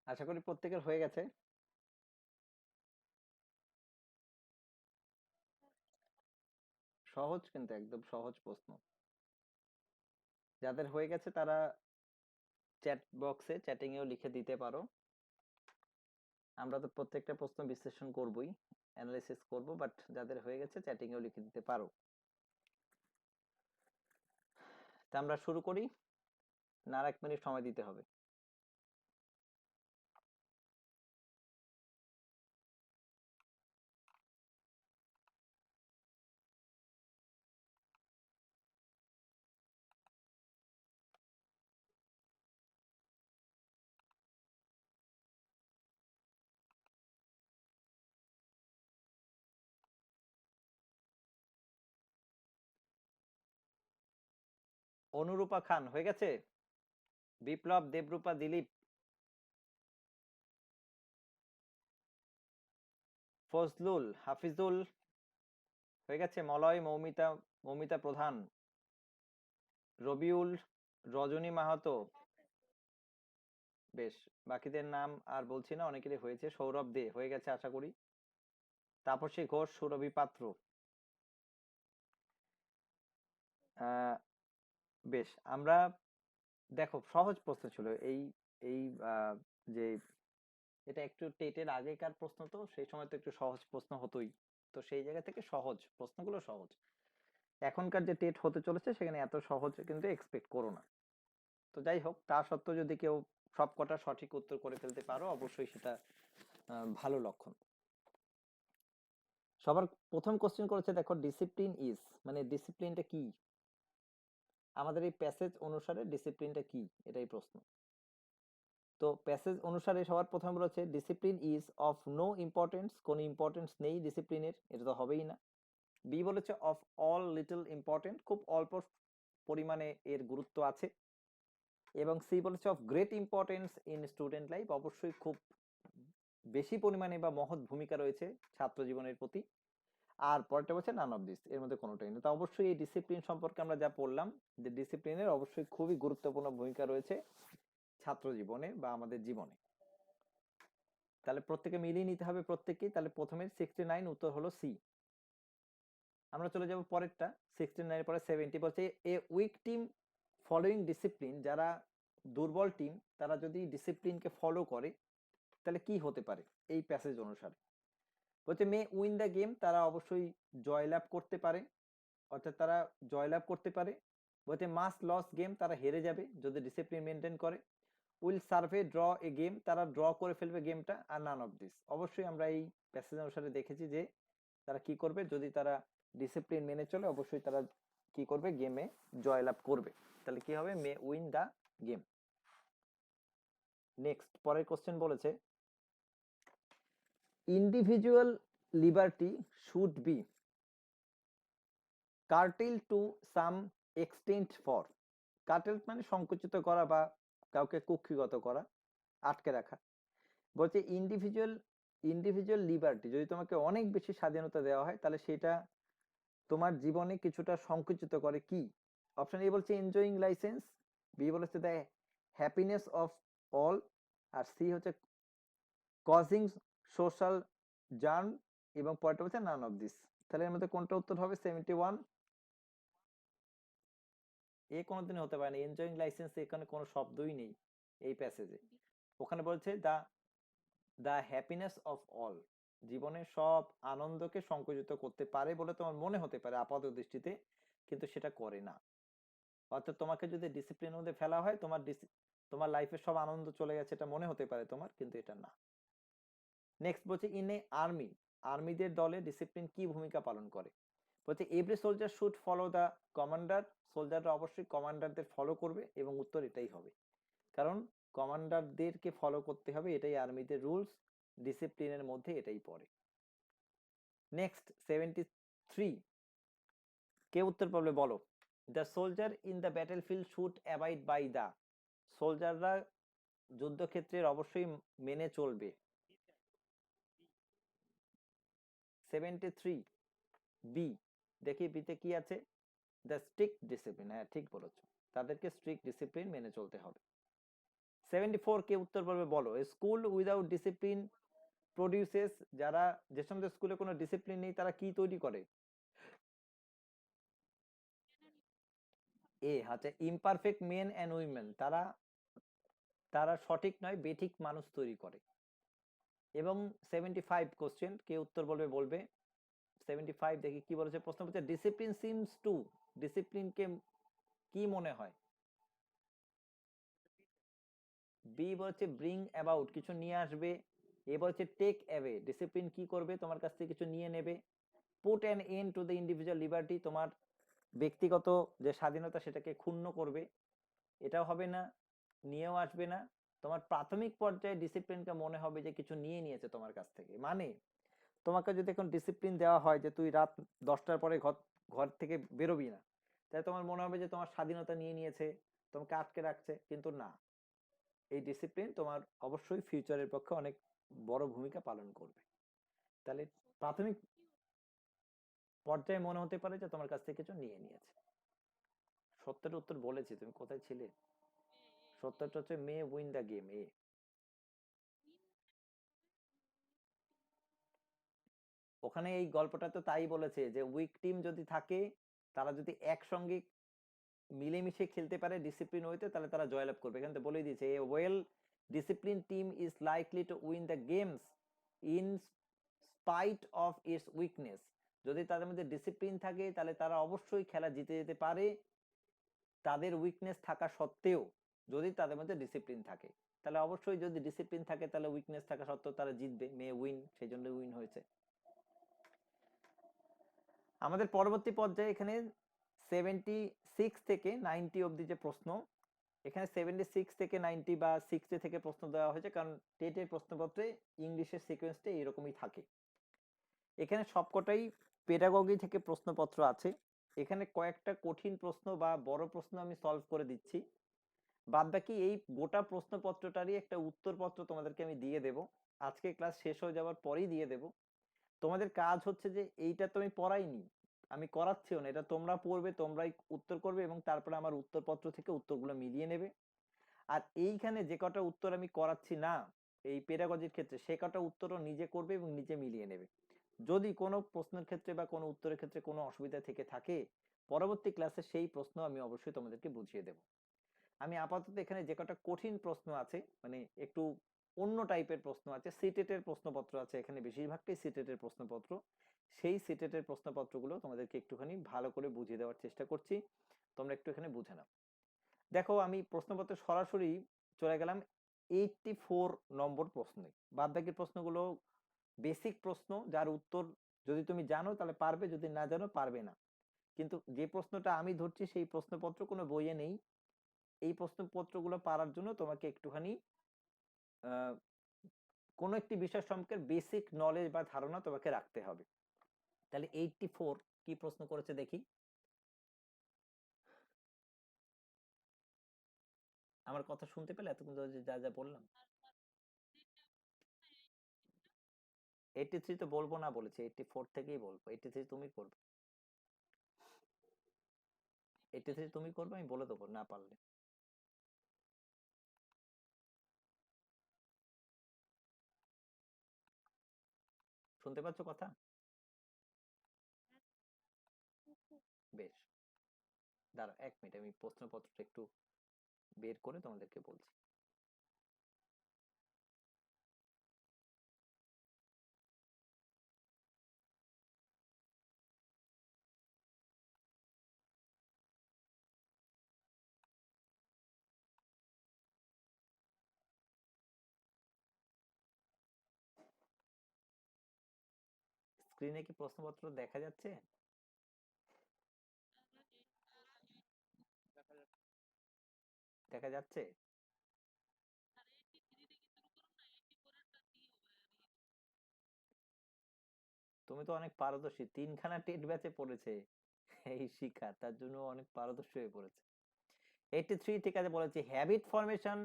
আশা করি প্রত্যেকের হয়ে গেছে। সহজ, কিন্তু একদম সহজ প্রশ্ন। যাদের হয়ে গেছে তারা চ্যাট বক্সে চ্যাটিং এও লিখে দিতে পারো। আমরা তো প্রত্যেকটা প্রশ্ন বিশ্লেষণ করবই, অ্যানালাইসিস করব, বাট যাদের হয়ে গেছে চ্যাটিং এও লিখে দিতে পারো। তা আমরা শুরু করি, না আর 1 মিনিট সময় দিতে হবে? অনুরূপা খান হয়ে গেছে। বিপ্লব দেবরূপা দিলীপ, ফজলুল হাফিজুল হয়ে গেছে। মলয় মৌমিতা, মৌমিতা প্রধান, রবিউল, রজনী মাহাতো। বেশ, বাকিদের নাম আর বলছি না, অনেকেরই হয়েছে। সৌরভ দে হয়ে গেছে আশা করি। তাপসী ঘোষ, সুরভি পাত্র। আহ বেশ, আমরা দেখো সহজ প্রশ্ন ছিল এই এই যে এটা একটু টেটের আগেকার প্রশ্ন, তো সেই সময় তো একটু সহজ প্রশ্ন হতোই, তো সেই জায়গা থেকে সহজ প্রশ্নগুলো সহজ। এখনকার যে টেট হতে চলেছে সেখানে এত সহজ কিন্তু এক্সপেক্ট করো না। তো যাই হোক, তা সত্ত্বেও যদি কেউ সবকটা সঠিক উত্তর করে ফেলতে পারো অবশ্যই সেটা ভালো লক্ষণ। সবার প্রথম কোশ্চেন করেছে দেখো, ডিসিপ্লিন ইজ মানে ডিসিপ্লিনটা কি, আমাদের এই প্যাসেজ অনুসারে ডিসিপ্লিনটা কি, এটাই প্রশ্ন। তো প্যাসেজ অনুসারে সবার প্রথম বলেছে discipline is of no importance, কোনো ইম্পর্টেন্স নেই ডিসিপ্লিনের, এটা তো হবেই না। বি বলেছে অফ অল লিটল ইম্পর্টেন্ট, খুব অল্প পরিমাণে এর গুরুত্ব আছে। এবং সি বলেছে of great importance in student life, অবশ্যই খুব বেশি পরিমাণে বা মহৎ ভূমিকা রয়েছে ছাত্র জীবনের প্রতি। আর পরেরটা বলছে নান অফ দিস, এর মধ্যে কোনোটাই নেই। তো অবশ্যই এই ডিসিপ্লিন সম্পর্কে আমরা যা পড়লাম যে ডিসিপ্লিনের অবশ্যই খুবই গুরুত্বপূর্ণ ভূমিকা রয়েছে ছাত্র জীবনে বা আমাদের জীবনে। তাহলে প্রত্যেকে মিলিয়ে নিতে হবে প্রত্যেককেই। তাহলে প্রথমে 69 উত্তর হলো সি। আমরা চলে যাব পরেরটা 69 এর পরে 70 বলছে a weak team following discipline, যারা দুর্বল টিম তারা যদি ডিসিপ্লিনকে ফলো করে তাহলে কি হতে পারে এই প্যাসেজ অনুসারে। বলছে মে উইন দ্য গেম, তারা অবশ্যই জয়লাভ করতে পারে, অর্থাৎ তারা জয়লাভ করতে পারে। বলছে মাস্ট লস গেম, তারা হেরে যাবে যদি ডিসিপ্লিন মেনটেন করে। Will survey draw A game, তারা ড্র করে ফেলবে গেমটা। আর নান অফ দিস, অবশ্যই আমরা এই প্যাসেজ অনুসারে দেখেছি যে তারা কি করবে, যদি তারা ডিসিপ্লিন মেনে চলে অবশ্যই তারা কি করবে, গেমে জয়লাভ করবে। তাহলে কি হবে, may win the game. Next পরের কোশ্চেন বলেছে individual liberty should be curtailed to some extent for, curtailed মানে সংকুচিত করা বা কাউকে কুক্ষিগত করা, আটকে রাখা। বলছে ইন্ডিভিজুয়াল ইন্ডিভিজুয়াল লিবার্টি, যদি তোমাকে অনেক বেশি স্বাধীনতা দেওয়া হয় তাহলে সেটা তোমার জীবনে কিছুটা সংকুচিত করে। কি অপশন এ বলছে এনজয়িং লাইসেন্স, বি বলেছে দ্য হ্যাপিনেস অফ অল, আর সি হচ্ছে কজিং সোশ্যাল জার্ন, এবং পরেরটা বলছে নান অফ দিস। তাহলে এর মধ্যে কোনটা উত্তর হবে 71? এ কোনোদিন হতে পারে না, এনজয়িং লাইসেন্স এখানে কোনো শব্দই নেই এই প্যাসেজে। ওখানে বলছে দা দা হ্যাপিনেস অফ অল, জীবনের সব আনন্দকে সংকুচিত করতে পারে বলে তোমার মনে হতে পারে আপাত দৃষ্টিতে, কিন্তু সেটা করে না। অর্থাৎ তোমাকে যদি ডিসিপ্লিনের মধ্যে ফেলা হয় তোমার লাইফের সব আনন্দ চলে গেছে এটা মনে হতে পারে তোমার, কিন্তু এটা না। নেক্সট বলছে ইন এ আর্মি, আর্মিদের দলে ডিসিপ্লিন কি ভূমিকা পালন করে। বলছে every soldier should follow the commander, সোলজাররা অবশ্যই কমান্ডারদের ফলো করবে, এবং উত্তর এটাই হবে, কারণ কমান্ডারদেরকে ফলো করতে হবে, এটাই আর্মিদের রুলস, ডিসিপ্লিনের মধ্যে এটাই পড়ে। নেক্সট 73, কে উত্তর পারবে বলো। The soldier in the battlefield should abide by the, সোলজাররা যুদ্ধক্ষেত্রের অবশ্যই মেনে চলবে। 73 বি, দেখি বিতে কি আছে, দ্য স্ট্রিক্ট ডিসিপ্লিন, হ্যাঁ ঠিক বলেছো, তাদেরকে স্ট্রিক্ট ডিসিপ্লিন মেনে চলতে হবে। 74 কে উত্তর পারবে বলো। স্কুল উইদাউট ডিসিপ্লিন প্রডিউসেস, যারা যে সমস্ত স্কুলে কোনো ডিসিপ্লিন নেই তারা কি তৈরি করে। এ হচ্ছে ইমপারফেক্ট মেন অ্যান্ড উইমেন, তারা তারা সঠিক নয় বেঠিক মানুষ তৈরি করে। এবং 75 কোশ্চেন কে উত্তর বলবে বলবে। 75 দেখি কি বলেছে, প্রশ্ন বলছে ডিসিপ্লিন সিমস টু, ডিসিপ্লিনকে কি মনে হয়। বি বলছে ব্রিং অ্যাবাউট, কিছু নিয়ে আসবে। এ বলছে টেক অ্যাওয়ে, ডিসিপ্লিন কি করবে, তোমার কাছ থেকে কিছু নিয়ে নেবে। Put an end to the individual liberty, তোমার ব্যক্তিগত যে স্বাধীনতা সেটাকে ক্ষুণ্ণ করবে, এটাও হবে না, নিয়েও আসবে না। তোমার প্রাথমিক পর্যায়ে ডিসিপ্লিনকে মনে হবে যে কিছু নিয়ে নিয়েছে তোমার কাছ থেকে, মানে তোমাকে যদি এখন ডিসিপ্লিন দেওয়া হয় যে তুই রাত 10টার পরে ঘর ঘর থেকে বেরোবি না, তাই তোমার মনে হবে যে তোমার স্বাধীনতা নিয়ে নিয়েছে, তোমাকে আটকে রাখছে, কিন্তু না, এই ডিসিপ্লিন তোমার অবশ্যই ফিউচারের পক্ষে অনেক বড় ভূমিকা পালন করবে। তাহলে প্রাথমিক পর্যায়ে মনে হতে পারে যে তোমার কাছ থেকে কিছু নিয়ে নিয়েছে। সত্যের উত্তর বলেছি, তুমি কোথায় ছিলে। সত্যটা হচ্ছে মে উইন দ্য গেম, এ। ওখানে এই গল্পটা তো তাই বলেছে যে উইক টিম যদি থাকে, তারা যদি একসঙ্গে মিলেমিশে খেলতে পারে ডিসিপ্লিন ওয়েতে, তাহলে তারা জয়লাভ করবে। এখানে তো বলেই দিয়েছে, a well discipline team is likely to win the games in spite of its weakness. যদি তাদের মধ্যে ডিসিপ্লিন থাকে তাহলে তারা অবশ্যই খেলা জিতে যেতে পারে, তাদের উইকনেস থাকা সত্ত্বেও। যদি তাদের মধ্যে ডিসিপ্লিন থাকে তাহলে অবশ্যই, যদি ডিসিপ্লিন থাকে তাহলে উইকনেস থাকা সত্ত্বেও তারা জিতবে, মে উইন, সেই জন্য উইন হয়েছে। আমাদের পরবর্তী পর্যায়ে এখানে 76 থেকে 90 অবধি যে প্রশ্ন, এখানে 76 থেকে 90 বা 60 থেকে প্রশ্ন দেওয়া হয়েছে, কারণ টেটের প্রশ্নপত্রে ইংলিশের সিকোয়েন্সটা এরকমই থাকে। এখানে সবকটাই পেডাগজি থেকে প্রশ্নপত্র আছে। এখানে কয়েকটা কঠিন প্রশ্ন বা বড় প্রশ্ন আমি সলভ করে দিচ্ছি, বাদ বাকি এই গোটা প্রশ্নপত্রটারই একটা উত্তরপত্র তোমাদেরকে আমি দিয়ে দেব, আজকে ক্লাস শেষ হয়ে যাওয়ার পরেই দিয়ে দেব। তোমাদের কাজ হচ্ছে যে এইটা তো আমি পড়াইনি, আমি করাচ্ছিও না, এটা তোমরা পড়বে, তোমরাই উত্তর করবে এবং তারপরে আমার উত্তরপত্র থেকে উত্তরগুলো মিলিয়ে নেবে। আর এইখানে যে কটা উত্তর আমি করাচ্ছি না এই পেডাগজির ক্ষেত্রে, সে কটা উত্তরও নিজে করবে এবং নিজে মিলিয়ে নেবে। যদি কোনো প্রশ্নের ক্ষেত্রে বা কোনো উত্তরের ক্ষেত্রে কোনো অসুবিধা থেকে থাকে, পরবর্তী ক্লাসে সেই প্রশ্ন আমি অবশ্যই তোমাদেরকে বুঝিয়ে দেব। আমি আপাতত এখানে যে কটা কঠিন প্রশ্ন আছে, মানে একটু অন্য টাইপের প্রশ্ন আছে, সিটেটের প্রশ্নপত্র আছে এখানে, বেশিরভাগটাই সিটেটের প্রশ্নপত্র, সেই সিটেটের প্রশ্নপত্রগুলো তোমাদেরকে একটুখানি ভালো করে বুঝিয়ে দেওয়ার চেষ্টা করছি, তোমরা একটু এখানে বুঝে নাও। দেখো আমি প্রশ্নপত্রে সরাসরি চলে গেলাম 84 নম্বর প্রশ্নে। বাদ বাকি প্রশ্নগুলো বেসিক প্রশ্ন, যার উত্তর যদি তুমি জানো তাহলে পারবে, যদি না জানো পারবে না। কিন্তু যে প্রশ্নটা আমি ধরছি সেই প্রশ্নপত্র কোনো বইয়ে নেই, এই প্রশ্নপত্রগুলো পারার জন্য তোমাকে একটুখানি কোনো একটি বিষয় সম্পর্কে বেসিক নলেজ বা ধারণা তোমাকে রাখতে হবে। তাহলে 84 কি প্রশ্ন করেছে দেখি। আমার কথা শুনতে পেলে এতক্ষণ ধরে যা যা বললাম? 83 তো বলবো না বলেছি, 84 থেকেই বলবো। 83 তুমি করবে, 83 তুমি করবে, আমি বলে দেবো না পারলে। শুনতে পাচ্ছ কথা? বেশ, দাঁড়াও 1 মিনিট, আমি প্রশ্নপত্রটা একটু বের করে তোমাদেরকে বলছি। স্ক্রিনে কি প্রশ্নপত্র দেখা যাচ্ছে? দেখা যাচ্ছে? তুমি তো অনেক পারদর্শী, 3খানা টেট ব্যাচে পড়েছে এই শিক্ষা, তার জন্য অনেক পারদর্শী হয়ে পড়েছে। 83 ঠিক আছে, বলেছে habit formation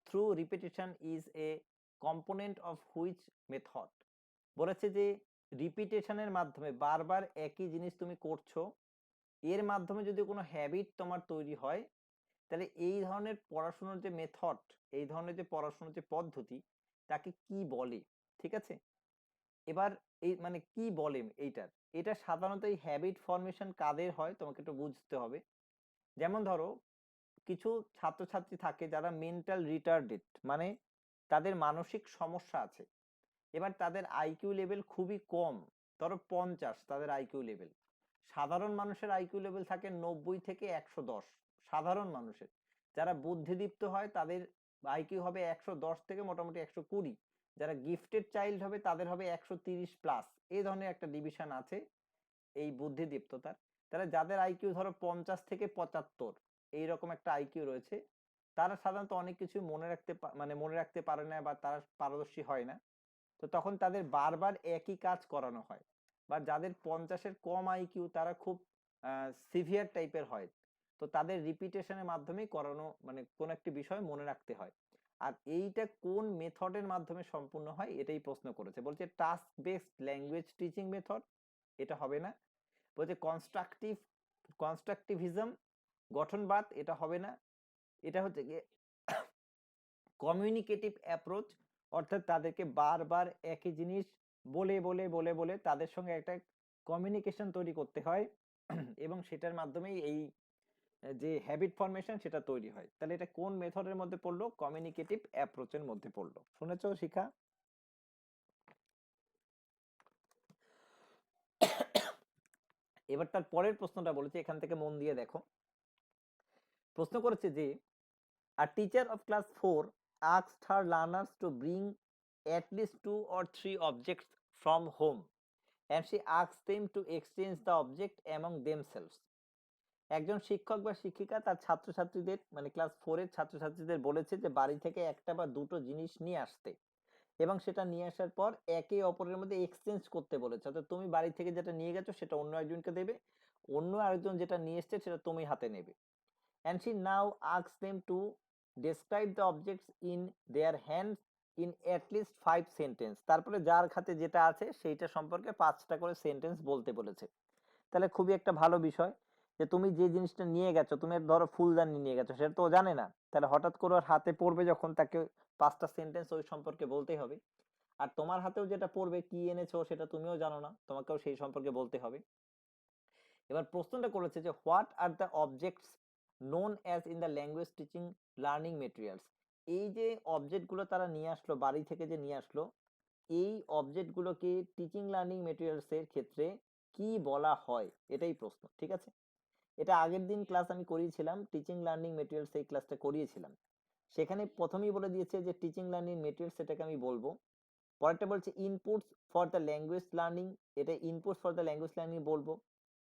through repetition is a component of which method. বলেছে যে রিপিটেশনের মাধ্যমে, বারবার একই জিনিস তুমি করছো, এর মাধ্যমে যদি কোনো হ্যাবিট তোমার তৈরি হয়, তাহলে এই ধরনের পড়াশোনার যে মেথড, এই ধরনের যে পড়াশোনার যে পদ্ধতি, তাকে কি বলে? ঠিক আছে, এবার এই মানে কি বলে এইটার, এটা সাধারণত এই হ্যাবিট ফরমেশন কাদের হয় তোমাকে একটু বুঝতে হবে। যেমন ধরো কিছু ছাত্রছাত্রী থাকে যারা মেন্টাল রিটার্ডেড, মানে তাদের মানসিক সমস্যা আছে, এবার তাদের আইকিউ লেভেল খুবই কম, ধরো 50 তাদের আইকিউ লেভেল। সাধারণ মানুষের আইকিউ লেভেল থাকে 90 থেকে 110, সাধারণ মানুষের। যারা বুদ্ধিদীপ্ত হয় তাদের আইকিউ হবে 110 থেকে মোটামুটি 120, যারা গিফটেড চাইল্ড হবে তাদের হবে 130 প্লাস, এই ধরনের একটা ডিভিশন আছে এই বুদ্ধিদীপ্ততার। তাহলে যাদের আইকিউ ধরো 50 থেকে 75 এইরকম একটা আইকিউ রয়েছে, তারা সাধারণত অনেক কিছু মনে রাখতে মানে মনে রাখতে পারে না বা তারা পারদর্শী হয় না, তো তখন তাদের বারবার একই কাজ করানো হয়। বা যাদের 50-এর কম আইকিউ তারা খুব সিভিয়ার টাইপের হয়, তো তাদের রিপিটেশনের মাধ্যমেই করানো, মানে কোন একটি বিষয় মনে রাখতে হয়। আর এইটা কোন মেথডের মাধ্যমে সম্পূর্ণ হয় এটাই প্রশ্ন করেছে, বলছে task based language teaching method, এটা হবে না। বলছে কনস্ট্রাকটিভিজম, গঠনবাদ, এটা হবে না। এটা হচ্ছে গিয়ে কমিউনিকেটিভ অ্যাপ্রোচ, অর্থাৎ তাদেরকে বারবার একই জিনিস বলে বলে বলে বলে তাদের সঙ্গে একটা কমিউনিকেশন তৈরি করতে হয় এবং সেটার মাধ্যমেই এই যে হ্যাবিট ফরমেশন সেটা তৈরি হয়। তাহলে এটা কোন মেথডের মধ্যে পড়লো? কমিউনিকেটিভ অ্যাপ্রোচের মধ্যে পড়লো। শুনেছো শিখা? এবার তার পরের প্রশ্নটা বলেছে, এখান থেকে মন দিয়ে দেখো। প্রশ্ন করেছে যে a teacher of class 4 asked her learners to bring at least 2 or 3 objects from home and she asked them to exchange the object among themselves. একজন শিক্ষক বা শিক্ষিকা তার ছাত্রছাত্রীদের মানে ক্লাস 4 এর ছাত্রছাত্রীদের বলেছে যে বাড়ি থেকে একটা বা দুটো জিনিস নিয়ে আসতে, এবং সেটা নিয়ে আসার পর একে অপরের মধ্যে এক্সচেঞ্জ করতে বলেছে। অর্থাৎ তুমি বাড়ি থেকে যেটা নিয়ে গেছো সেটা অন্য একজনকে দেবে, অন্য আরেকজন যেটা নিয়ে এসছে সেটা তুমি হাতে নেবে। And she now asks them to describe the objects in their hands in at least 5 sentence. তারপরে যার হাতে যেটা আছে সেইটা সম্পর্কে 5টা করে সেন্টেন্স বলতে বলেছে। তাহলে খুবই একটা ভালো বিষয় যে তুমি যে জিনিসটা নিয়ে গেছো, তুমি ধরো ফুলদানি নিয়ে গেছো, সেটা তো ও জানে না, তাহলে হঠাৎ করে ওর হাতে পড়বে যখন, তাকে 5টা সেন্টেন্স ওই সম্পর্কে বলতেই হবে। আর তোমার হাতেও যেটা পড়বে কি এনেছো সেটা তুমিও জানো না, তোমাকেও সেই সম্পর্কে বলতে হবে। এবার প্রশ্নটা করেছে যে what are the objects known as in the language teaching learning materials. এই যে অবজেক্টগুলো তারা নিয়ে আসলো, বাড়ি থেকে যে নিয়ে আসলো, এই অবজেক্টগুলোকে টিচিং লার্নিং মেটেরিয়ালস এর ক্ষেত্রে কি বলা হয়, এটাই প্রশ্ন। ঠিক আছে, এটা আগের দিন ক্লাস আমি করিয়েছিলাম, টিচিং লার্নিং মেটেরিয়ালস এই ক্লাসটা করিয়েছিলাম। সেখানে প্রথমেই বলে দিয়েছে যে টিচিং লার্নিং মেটেরিয়ালস এটাকে আমি বলবো। পরেরটা বলছে inputs for the language learning, এটা inputs for the language learning বলবো।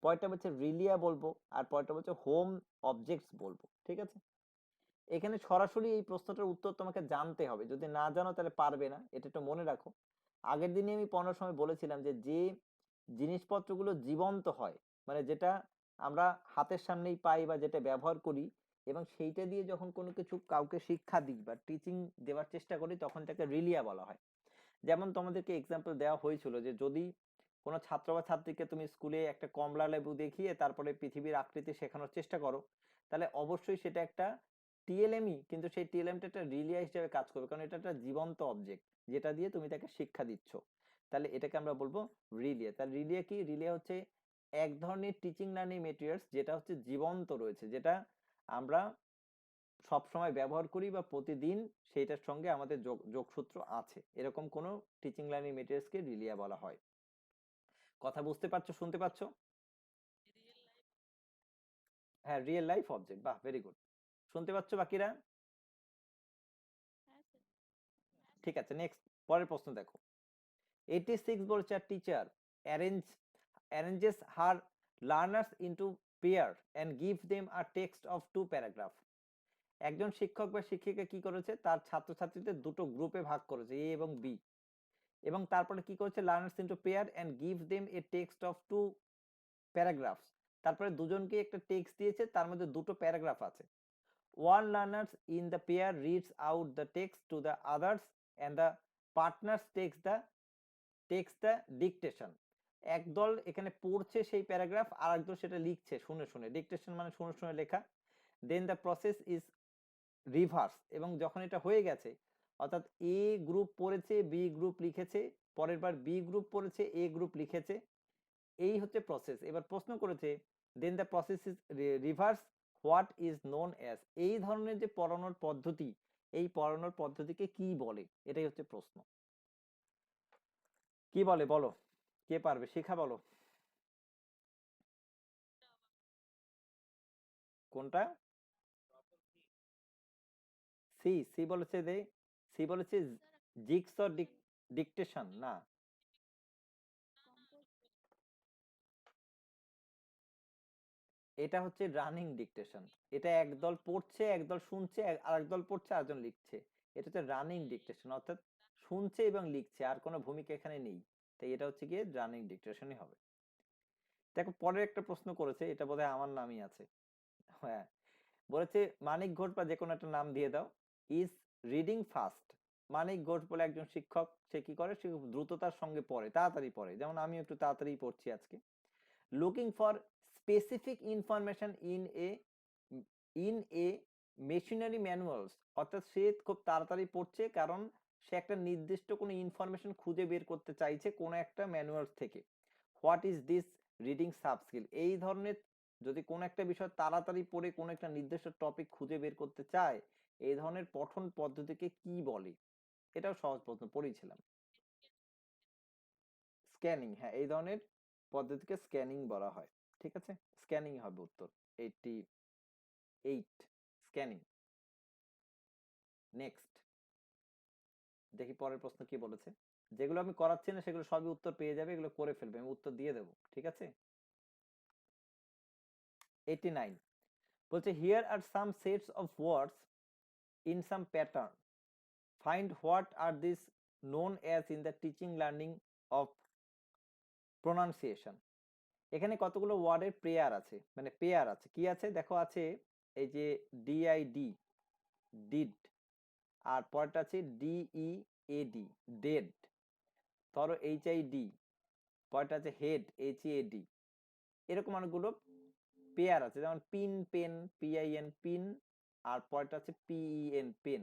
পরেরটা বলছে রিলিয়া বলবো, আর পরেরটা বলছে হোম অবজেক্টস বলবো। ঠিক আছে, এখানে সরাসরি এই প্রশ্নটার উত্তর তোমাকে জানতে হবে, যদি না জানো তাহলে পারবে না, এটা একটু মনে রাখো। আগের দিনে আমি পড়ানোর সময় বলেছিলাম যে যে জিনিসপত্রগুলো জীবন্ত হয়, মানে যেটা আমরা হাতের সামনেই পাই বা যেটা ব্যবহার করি, এবং সেইটা দিয়ে যখন কোনো কিছু কাউকে শিক্ষা দিই বা টিচিং দেওয়ার চেষ্টা করি, তখন তাকে রিলিয়া বলা হয়। যেমন তোমাদেরকে এক্সাম্পল দেওয়া হয়েছিল যে যদি কোনো ছাত্র বা ছাত্রীকে তুমি স্কুলে একটা কমলা লেবু দেখিয়ে তারপরে পৃথিবীর আকৃতি শেখানোর চেষ্টা করো, তাহলে অবশ্যই সেটা একটা টিএলএমই, কিন্তু সেই টিএলএমটা একটা রিলিয়া হিসেবে কাজ করবে, কারণ এটা একটা জীবন্ত অবজেক্ট যেটা দিয়ে তুমি তাকে শিক্ষা দিচ্ছ। তাহলে এটাকে আমরা বলবো রিলিয়া। তাহলে রিলিয়া কি? রিলিয়া হচ্ছে এক ধরনের টিচিং লার্নিং মেটেরিয়ালস যেটা হচ্ছে জীবন্ত রয়েছে, যেটা আমরা সব সময় ব্যবহার করি বা প্রতিদিন সেইটার সঙ্গে আমাদের যোগসূত্র আছে, এরকম কোনো টিচিং লার্নিং মেটেরিয়ালসকে রিলিয়া বলা হয়। কথা বুঝতে পারছো, শুনতে পাচ্ছো? হ্যাঁ, রিয়েল লাইফ অবজেক্ট, বাহ ভেরি গুড। শুনতে পাচ্ছো বাকিরা? ঠিক আছে, নেক্সট পরের প্রশ্ন দেখো। 86 বলছে teacher arranges her learners into pair and give them a text of 2 paragraph. একজন শিক্ষক বা শিক্ষিকা কি করেছে, তার ছাত্রছাত্রীদের দুটো গ্রুপে ভাগ করেছে, এ এবং বি, এবং তারপরে কি করেছে, learners into pair and give them a text of 2 paragraphs. তারপরে দুজনকে একটা টেক্সট দিয়েছে, তার মধ্যে দুটো প্যারাগ্রাফ আছে। One learners in the pair reads out the text to the others and the partners text the dictation. একদল এখানে পড়ছে সেই প্যারাগ্রাফ, আর একদল সেটা লিখছে শুনে শুনে, ডিকটেশন মানে শুনে শুনে লেখা। দেন দ্য প্রসেস ইজ রিভার্স, এবং যখন এটা হয়ে গেছে, অর্থাৎ এ গ্রুপ পড়েছে, বি গ্রুপ লিখেছে, পরের বার বি গ্রুপ পড়েছে, এ গ্রুপ লিখেছে, এই হচ্ছে প্রসেস। এবার প্রশ্ন করেছে then the process is reverse what is known as. এই ধরনের যে পড়ানোর পদ্ধতি, এই পড়ানোর পদ্ধতিকে কি বলে, এটাই হচ্ছে প্রশ্ন। কি বলে বলো, কে পারবে? শিখা বলো। কোনটা? সি, সি বলেছে দে, সি বলেছে জিক্স অর ডিকটেশন না, এটা হচ্ছে রানিং ডিকটেশন। এটা একদল পড়ছে, একদল শুনছে, আর একদল পড়ছে, আরেকজন লিখছে। এটা হচ্ছে রানিং ডিকটেশন, অর্থাৎ শুনছে এবং লিখছে, আর কোনো ভূমিকা এখানে নেই। তাই এটা হচ্ছে গিয়ে রানিং ডিকটেশনই হবে। দেখো পরের একটা প্রশ্ন করেছে, এটা বোধহয় আমার নামই আছে। হ্যাঁ, বলেছে মানিক ঘোষ বা যে কোনো একটা নাম দিয়ে দাও, ইজ রিডিং ফাস্ট। মানিক ঘোষ বলে একজন শিক্ষক, সে কি করে, সে খুব দ্রুততার সঙ্গে পড়ে, তাড়াতাড়ি পড়ে, যেমন আমি একটু তাড়াতাড়ি পড়ছি আজকে। Looking for specific information in a machinery manuals, অর্থাৎ সে খুব তাড়াতাড়ি পড়ছে কারণ সে একটা নির্দিষ্ট কোনো ইনফরমেশন খুঁজে বের করতে চাইছে কোনো একটা ম্যানুয়ালস থেকে। What is this reading sub skill? এই ধরনের যদি কোন একটা বিষয় তাড়াতাড়ি পড়ে কোন একটা নির্দিষ্ট টপিক খুঁজে বের করতে চায়, এই ধরনের পঠন পদ্ধতিকে কি বলে? এটাও সহজ প্রশ্ন পড়েছিলাম। স্ক্যানিং, হ্যাঁ, এই ধরনের পদ্ধতিকে স্ক্যানিং বলা হয়। ঠিক আছে, স্ক্যানিং হবে উত্তর। 88 স্ক্যানিং। নেক্সট দেখি পরের প্রশ্ন কি বলেছে। যেগুলো আমি করাচ্ছি না সেগুলো সবই উত্তর পেয়ে যাবে, এগুলো করে ফেলবে, আমি উত্তর দিয়ে দেবো। ঠিক আছে, 89 বলছে here are some sets of words in some pattern, find what are this known as in the teaching learning of pronunciation. এখানে কতগুলো ওয়ার্ডের পেয়ার আছে, মানে পেয়ার আছে, কি আছে দেখো, আছে এই যে ডিআইডি, ডিড, আর পরেরটা আছে ডিইএডি, ডেড, ধরো এইচআইডি, পরেরটা আছে হেড, এইচএডি, এরকম অনেকগুলো পেয়ার আছে, যেমন পিন, পেন, পিআইএন, পিন, আর পরেরটা আছে পিইএন, পেন।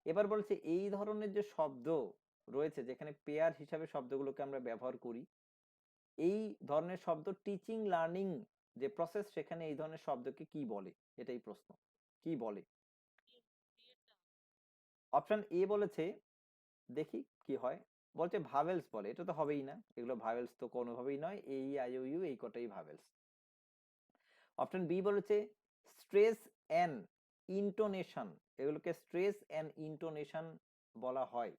এবার বলছে এই ধরনের যে শব্দ রয়েছে যেখানে পেয়ার হিসাবে শব্দগুলোকে আমরা ব্যবহার করি, এই ধরনের শব্দ টিচিং লার্নিং যে প্রসেস সেখানে এই ধরনের শব্দকে কি বলে, এটাই প্রশ্ন, কি বলে। অপশন এ বলেছে, দেখি কি হয়, বলছে ভাভেলস বলে, এটা তো হবেই না, এগুলো ভাভেলস তো কোনোভাবেই নয়, এই আই ও ইউ এই কটাই ভাভেলস। অপশন বি বলেছে স্ট্রেস অ্যান্ড ইন্টোনেশন, এগুলোকে স্ট্রেস অ্যান্ড ইন্টোনেশন বলা হয়।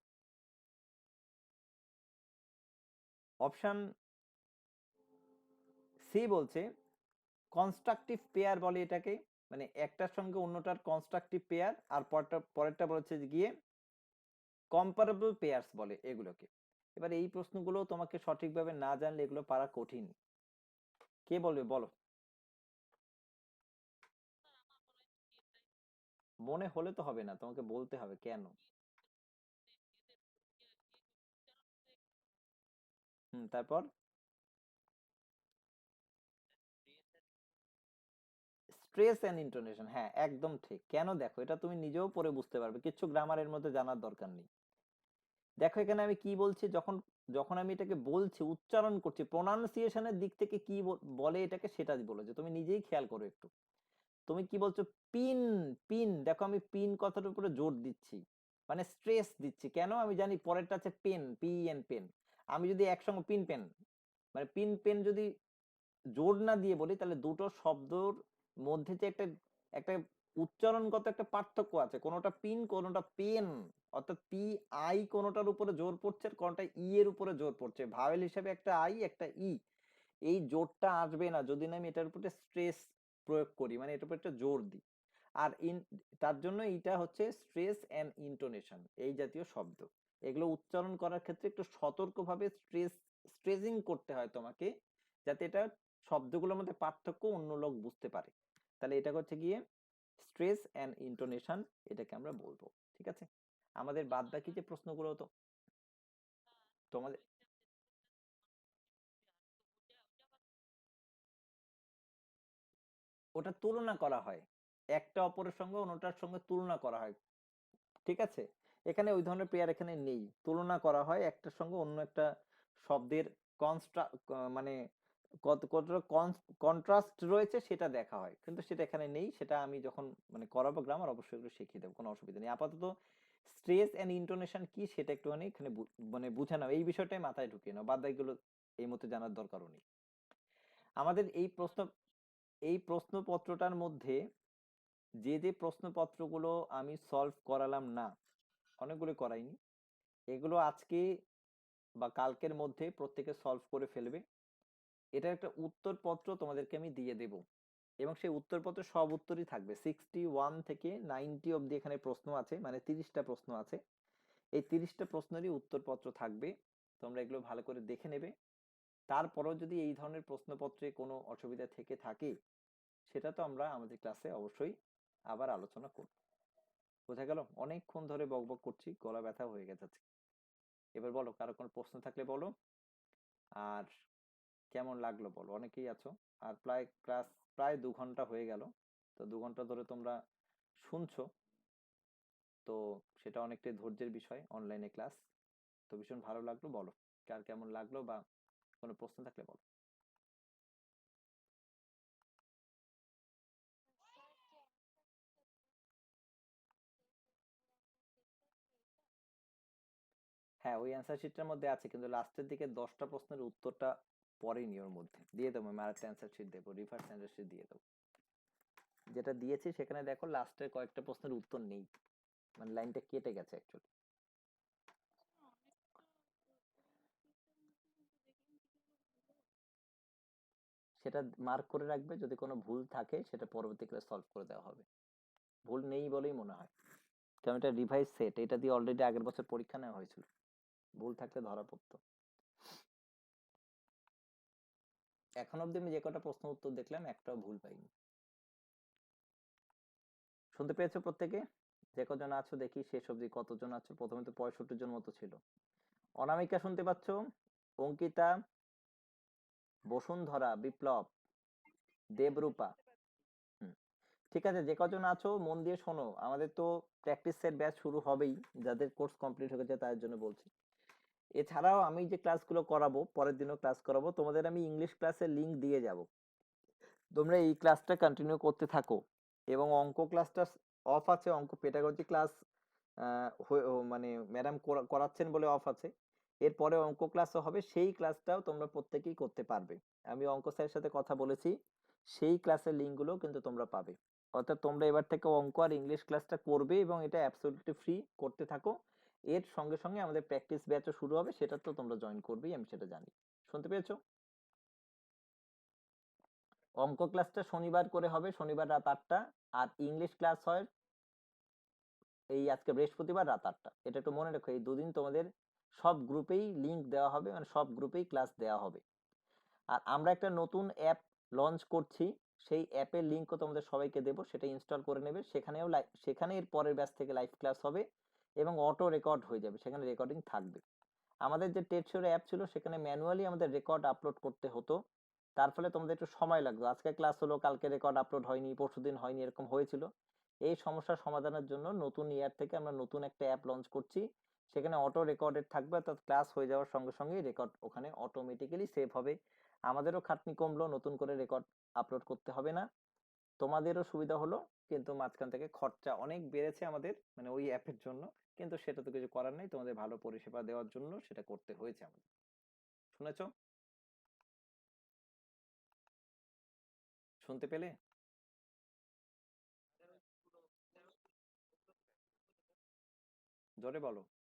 অপশন সি বলছে কনস্ট্রাকটিভ পেয়ার বলে এটাকে, মানে একটার সঙ্গে অন্যটার কনস্ট্রাকটিভ পেয়ার, আর পরেরটা বলেছে গিয়ে কম্পারেবল পেয়ার্স বলে এগুলোকে। এবার এই প্রশ্নগুলো তোমাকে সঠিকভাবে না জানলে এগুলো পারা কঠিন। কে বলবে বলো, মনে হলে তো হবে না, তোমাকে বলতে হবে কেন। তারপর স্ট্রেস এন্ড ইন্টোনেশন, হ্যাঁ একদম ঠিক। কেন দেখো, এটা তুমি নিজেও পড়ে বুঝতে পারবে, কিছু গ্রামারের মধ্যে জানার দরকার নেই। দেখো এখানে আমি কি বলছি, যখন যখন আমি এটাকে বলছি, উচ্চারণ করছি, প্রোনাউন্সিয়েশনের দিক থেকে কি বলে এটাকে সেটা বলেছে, তুমি নিজেই খেয়াল করো একটু। তুমি কি বলছো, পিন, পিন, দেখো আমি পিন কথাটার উপরে জোর দিচ্ছি, মানে স্ট্রেস দিচ্ছি, কেন, আমি জানি পরেরটা আছে পেন, পিএন, পেন। আমি যদি একসঙ্গে পিন পেন, মানে পিন পেন যদি জোর না দিয়ে বলি, তাহলে দুটো শব্দর মধ্যে যে একটা একটা উচ্চারণগত একটা পার্থক্য আছে, কোনোটা পিন কোনোটা পেন, অর্থাৎ পি আই কোনোটার উপরে জোর পড়ছে আর কোনোটা ই এর উপরে জোর পড়ছে, ভাওয়েল হিসেবে একটা আই একটা ই, এই জোরটা আসবে না যদি না আমি এটার উপরে স্ট্রেস প্রয়োগ করি, মানে এটার উপর একটা জোর দিই। আর তার জন্য এটা হচ্ছে স্ট্রেস অ্যান্ড ইন্টোনেশন, এই জাতীয় শব্দ, এগুলো উচ্চারণ করার ক্ষেত্রে একটু সতর্কভাবে স্ট্রেসিং করতে হয় তোমাকে, যাতে এটা শব্দগুলোর মধ্যে পার্থক্য অন্য লোক বুঝতে পারে। তাহলে এটা হচ্ছে গিয়ে স্ট্রেস অ্যান্ড ইন্টোনেশন, এটাকে আমরা বলবো। ঠিক আছে, আমাদের বাদ বাকি যে প্রশ্নগুলো তো তোমাদের, ওটা তুলনা করা হয়, একটা অপরের সঙ্গে অন্যটার সঙ্গে তুলনা করা হয়। ঠিক আছে, এখানে ওই ধরনের পেয়ার এখানে নেই, তুলনা করা হয় একটার সঙ্গে অন্য একটা শব্দের কনস্ট্রা মানে কত কতটা কন্ট্রাস্ট রয়েছে সেটা দেখা হয়, কিন্তু সেটা এখানে নেই, সেটা আমি যখন মানে করাবো গ্রামার অবশ্যই এগুলো শিখিয়ে দেবো, কোনো অসুবিধা নেই। আপাতত স্ট্রেস এন্ড ইন্টোনেশন কি সেটা একটুখানি এখানে মানে বুঝে নাও, এই বিষয়টাই মাথায় ঢুকিয়ে নাও, বাদ বাকিগুলো এই মতো জানার দরকারও নেই। আমাদের এই প্রশ্নপত্রটার মধ্যে যে যে প্রশ্নপত্রগুলো আমি সলভ করালাম না, অনেকগুলো করাইনি, এগুলো আজকে বা কালকের মধ্যে প্রত্যেকে সলভ করে ফেলবে। এটার একটা উত্তরপত্র তোমাদেরকে আমি দিয়ে দেব, এবং সেই উত্তরপত্র সব উত্তরই থাকবে, 61 থেকে 90 অব্দি এখানে প্রশ্ন আছে, মানে 30টা প্রশ্ন আছে, এই 30টা প্রশ্নেরই উত্তরপত্র থাকবে, তোমরা এগুলো ভালো করে দেখে নেবে। তারপরেও যদি এই ধরনের প্রশ্নপত্রে কোনো অসুবিধা থেকে থাকে, সেটা তো আমরা আমাদের ক্লাসে অবশ্যই আবার আলোচনা করব। বোঝা গেল, অনেকক্ষণ ধরে বকবক করছি, গলা ব্যথা হয়ে গেছে আজকে। এবার বলো, কারো কোনো প্রশ্ন থাকলে বলো। আর কেমন লাগলো বলো, অনেকেই আছো, আর প্রায় ক্লাস প্রায় 2 ঘন্টা হয়ে গেল, তো 2 ঘন্টা ধরে তোমরা শুনছো, তো সেটা অনেকটাই ধৈর্যের বিষয়, অনলাইনে ক্লাস, তো ভীষণ ভালো লাগলো, বলো কার কেমন লাগলো, বা কোনো প্রশ্ন থাকলে বলো। হ্যাঁ, ওই অ্যান্সার শিটটার মধ্যে আছে, কিন্তু লাস্টের দিকে 10টা প্রশ্নের উত্তরটা পড়েনি ওর মধ্যে। দিয়ে দেবো, আমি আরেকটা অ্যান্সার শিট দেবো, রিভার্স অ্যান্সার শিট দিয়ে দেবো। যেটা দিয়েছি সেখানে দেখো লাস্টের কয়েকটা প্রশ্নের উত্তর নেই, মানে লাইনটা কেটে গেছে অ্যাকচুয়ালি। সেটা মার্ক করে রাখবে, যদি কোনো ভুল থাকে সেটা পরবর্তীকালে সলভ করে দেওয়া হবে। ভুল নেই বলেই মনে হয়, কারণ এটা রিভাইজ সেট, এটা দিয়ে অলরেডি আগের বছর পরীক্ষা নেওয়া হয়েছিল, ভুল থাকলে ধরা পড়তো। এখন অব্দি আমি যে কটা প্রশ্ন উত্তর দেখলাম একটাও ভুল পাইনি। শুনতে পেয়েছো প্রত্যেকে? যে কজন আছো দেখি শেষ অব্দি কতজন আছো। প্রথমে তো 65 জন মতো ছিল। অনামিকা শুনতে পাচ্ছ? অঙ্কিতা, বসুন্ধরা, বিপ্লব, দেবরূপা। হুম, ঠিক আছে, যে কজন আছো মন দিয়ে শোনো, আমাদের তো প্র্যাকটিস সেট ব্যাচ শুরু হবেই, যাদের কোর্স কমপ্লিট হয়ে গেছে তাদের জন্য বলছি। এছাড়াও আমি যে ক্লাসগুলো করাবো, পরের দিনও ক্লাস করাবো, তোমাদের আমি ইংলিশ ক্লাসের লিংক দিয়ে যাব, তোমরা এই ক্লাসটা কন্টিনিউ করতে থাকো। এবং অঙ্ক ক্লাসটা অফ আছে, অঙ্ক পেডাগজি ক্লাস মানে ম্যাডাম করাচ্ছেন বলে অফ আছে। এরপরে অঙ্ক ক্লাসও হবে, সেই ক্লাসটাও তোমরা প্রত্যেকেই করতে পারবে। আমি অঙ্ক স্যারের সাথে কথা বলেছি, সেই ক্লাসের লিঙ্কগুলো কিন্তু তোমরা পাবে। অর্থাৎ তোমরা এবার থেকে অঙ্ক আর ইংলিশ ক্লাসটা করবে, এবং এটা অ্যাবসলিউটলি ফ্রি, করতে থাকো। এর সঙ্গে সঙ্গে আমাদের প্র্যাকটিস ব্যাচও শুরু হবে, সেটা তো তোমরা জয়েন করবেই, আমি সেটা জানি। শুনতে পেয়েছো? অঙ্ক ক্লাসটা শনিবার করে হবে, শনিবার রাত 8টা। আর ইংলিশ ক্লাস হয় এই আজকে বৃহস্পতিবার রাত 8টা। এটা একটু মনে রেখো, এই দুদিন তোমাদের সব গ্রুপেই লিংক দেওয়া হবে, মানে সব গ্রুপেই ক্লাস দেওয়া হবে। আর আমরা একটা নতুন অ্যাপ লঞ্চ করছি, সেই অ্যাপের লিঙ্কও তোমাদের সবাইকে দেবো, সেটা ইনস্টল করে নেবে। সেখানে এর পরের ব্যাচ থেকে লাইভ ক্লাস হবে, এবং অটো রেকর্ড হয়ে যাবে, সেখানে রেকর্ডিং থাকবে। আমাদের যে টেটশোর অ্যাপ ছিল সেখানে ম্যানুয়ালি আমাদের রেকর্ড আপলোড করতে হতো, তার ফলে তোমাদের একটু সময় লাগতো, আজকে ক্লাস হলো কালকে রেকর্ড আপলোড হয়নি, পরশুদিন হয়নি, এরকম হয়েছিল। এই সমস্যার সমাধানের জন্য নতুন ইয়ার থেকে আমরা নতুন একটা অ্যাপ লঞ্চ করছি, সেখানে অটো রেকর্ডেড থাকবে, অর্থাৎ ক্লাস হয়ে যাওয়ার সঙ্গে সঙ্গেই রেকর্ড ওখানে অটোমেটিক্যালি সেভ হবে। আমাদেরও খাটনি কমলো, নতুন করে রেকর্ড আপলোড করতে হবে না, তোমাদেরও সুবিধা হলো। কিন্তু মাঝখান থেকে খরচা অনেক বেড়েছে আমাদের, মানে ওই অ্যাপের জন্য, কিন্তু সেটা তো কিছু করার নেই, তোমাদের ভালো পরিষেবা দেওয়ার জন্য সেটা করতে হয়েছে আমাদের। শুনেছো? শুনতে পেলে? জোরে বলো।